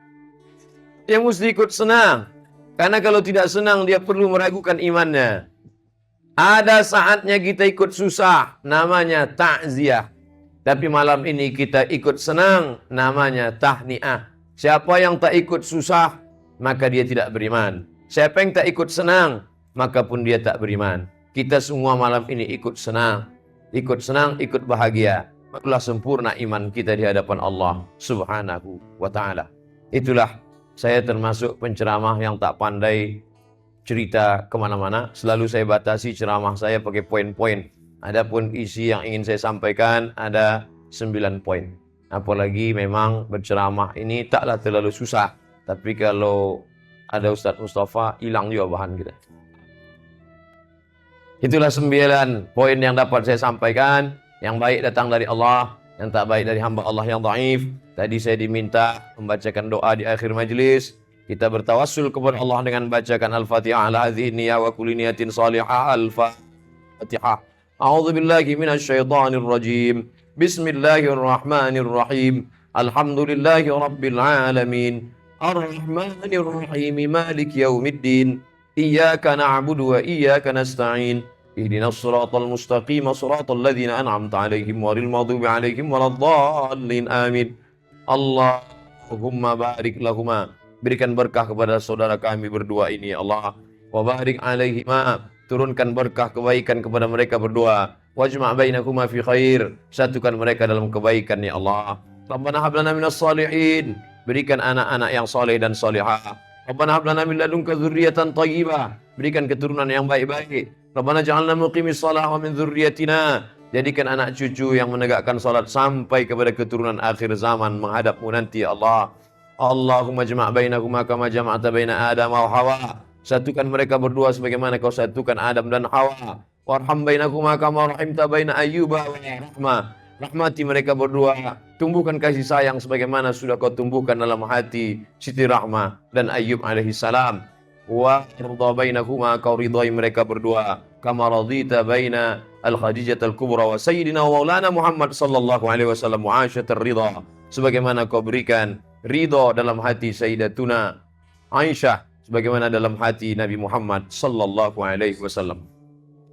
Dia mesti ikut senang. Karena kalau tidak senang dia perlu meragukan imannya. Ada saatnya kita ikut susah. Namanya takziah. Tapi malam ini kita ikut senang. Namanya tahniah. Siapa yang tak ikut susah, maka dia tidak beriman. Siapa yang tak ikut senang, maka pun dia tak beriman. Kita semua malam ini ikut senang. Ikut senang, ikut bahagia. Itulah sempurna iman kita di hadapan Allah Subhanahu wa ta'ala. Itulah saya termasuk penceramah yang tak pandai cerita kemana-mana. Selalu saya batasi ceramah saya pakai poin-poin. Adapun isi yang ingin saya sampaikan ada 9 poin. Apalagi memang berceramah ini taklah terlalu susah. Tapi kalau ada Ustaz Mustafa, hilang juga bahan kita. Itulah 9 poin yang dapat saya sampaikan. Yang baik datang dari Allah, yang tak baik dari hamba Allah yang dhaif. Tadi saya diminta membacakan doa di akhir majlis. Kita bertawassul kepada Allah dengan bacakan Al-Fatihah ala hadhihi niyya wa kulli niyatin salihah. Al-Fatihah. A'udzu billahi minasy syaithanir rajim. Bismillahirrahmanirrahim. Alhamdulillahi rabbil alamin. Ar-Rahmanir Rahim. Maliki yaumiddin. Iyyaka na'budu wa iyyaka nasta'in. Ihdinas siratal mustaqim, siratal ladzina an'amta 'alaihim ghairil maghdubi 'alaihim waladdallin. Amin. Allahumma barik lahuma. Berikan berkah kepada saudara kami berdua ini ya Allah. Wa barik alaihima. Turunkan berkah kebaikan kepada mereka berdua. Wajma' bainakuma fi khair. Satukan mereka dalam kebaikan ya Allah. Rabbana hab lana minas salihin. Berikan anak-anak yang saleh dan salihah. Rabbana hab lana min ladunka dzurriyyatan thayyibah. Berikan keturunan yang baik-baik. Rabbana ja'alna muqimis shalah wa min dzurriyyatina. Jadikan anak cucu yang menegakkan salat sampai kepada keturunan akhir zaman menghadapmu nanti ya Allah. Allahumma jma' bainahuma kama jama'ta baina Adam wa Hawa. Satukan mereka berdua sebagaimana kau satukan Adam dan Hawa. Warham bainahuma kama rahimta baina Ayyuba wa Rahmah. Rahmati mereka berdua. Tumbuhkan kasih sayang sebagaimana sudah kau tumbuhkan dalam hati Siti Rahmah dan Ayyub alaihi salam. Wa ridha bainahuma, kau ridhai mereka berdua kama radita baina Al-Khadijah Al-Kubra wa Sayyidina wa Maulana Muhammad sallallahu alaihi wasallam mu'asyatar ridha. Sebagaimana kau berikan ridha dalam hati Sayyidatuna Aisyah sebagaimana dalam hati Nabi Muhammad sallallahu alaihi wasallam.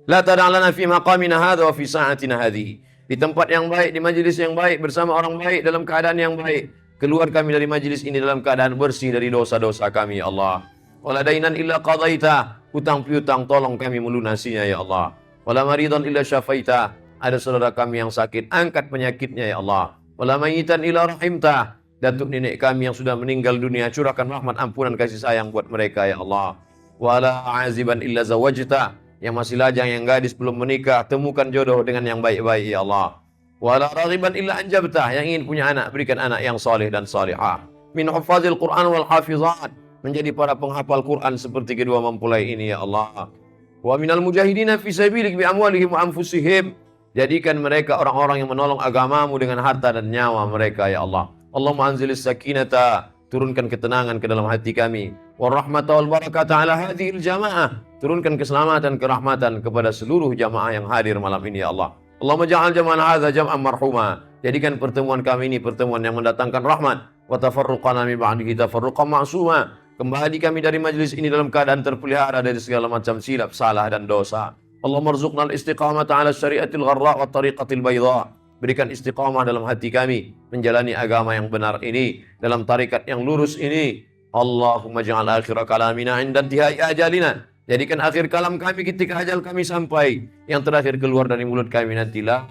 La tad'alana fi maqamina hadha wa fi sa'atina hadhihi. Di tempat yang baik, di majelis yang baik, bersama orang baik, dalam keadaan yang baik. Keluar kami dari majelis ini dalam keadaan bersih dari dosa-dosa kami ya Allah. Wala dainan illa qadaita. Hutang piutang tolong kami melunasinya ya Allah. Wala maridan illa syafaita. Ada saudara kami yang sakit, angkat penyakitnya ya Allah. Wala mayitan illa rahimta. Datuk nenek kami yang sudah meninggal dunia, curahkan rahmat ampunan kasih sayang buat mereka ya Allah. Wala aziban illa zawajta. Yang masih lajang, yang gadis belum menikah, temukan jodoh dengan yang baik-baik ya Allah. Wala raghiban illa anjabta. Yang ingin punya anak, berikan anak yang saleh dan salihah. Min hufazil Quran wal hafizat. Menjadi para penghafal Quran seperti kedua mempelai ini ya Allah. Wa minal mujahidina fi sabilik bi amwalihim wa anfusihim. Jadikan mereka orang-orang yang menolong agamamu dengan harta dan nyawa mereka ya Allah. Allahumma anzilis sakinata. Turunkan ketenangan ke dalam hati kami. Warahmata wal barakata ala hadhil jamaah. Turunkan keselamatan, kerahmatan kepada seluruh jamaah yang hadir malam ini ya Allah. Allahumma ja'al jama'an hadza jam'an marhuma. Jadikan pertemuan kami ini pertemuan yang mendatangkan rahmat. Wa tafarruqana min ba'dihi tafarruqan ma'suma. Kembali kami dari majlis ini dalam keadaan terpelihara dari segala macam silap, salah dan dosa. Allahumma rzuqna al-istiqamata ala syariatil gharra wa tariqatil bayda. Berikan istiqamah dalam hati kami menjalani agama yang benar ini, dalam tarikat yang lurus ini. Allahumma ja'al akhir kalamina inda intihai ajalina. Jadikan akhir kalam kami ketika ajal kami sampai. Yang terakhir keluar dari mulut kami nanti la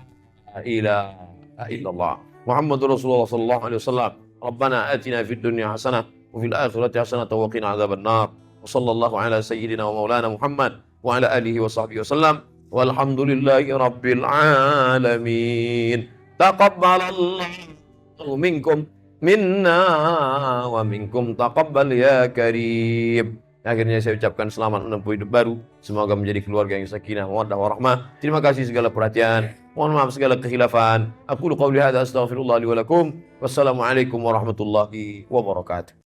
ilaha illallah Muhammadur Rasulullah sallallahu alaihi wasallam. Rabbana atina fid dunya hasanah wa fil akhirati hasanah wa qina adzabannar. Wa sallallahu ala sayyidina wa maulana Muhammad wa ala alihi wa sahbihi wasallam. Walhamdulillahi rabbil alamin. Taqabbalallahu minkum minna wa minkum taqabbal ya karim. Akhirnya saya ucapkan selamat menempuh hidup baru. Semoga menjadi keluarga yang sakinah, mawaddah warahmah. Terima kasih segala perhatian. Mohon maaf segala kekhilafan. Aku qouli hadza astaghfirullah li wa lakum. Wassalamualaikum warahmatullahi wabarakatuh.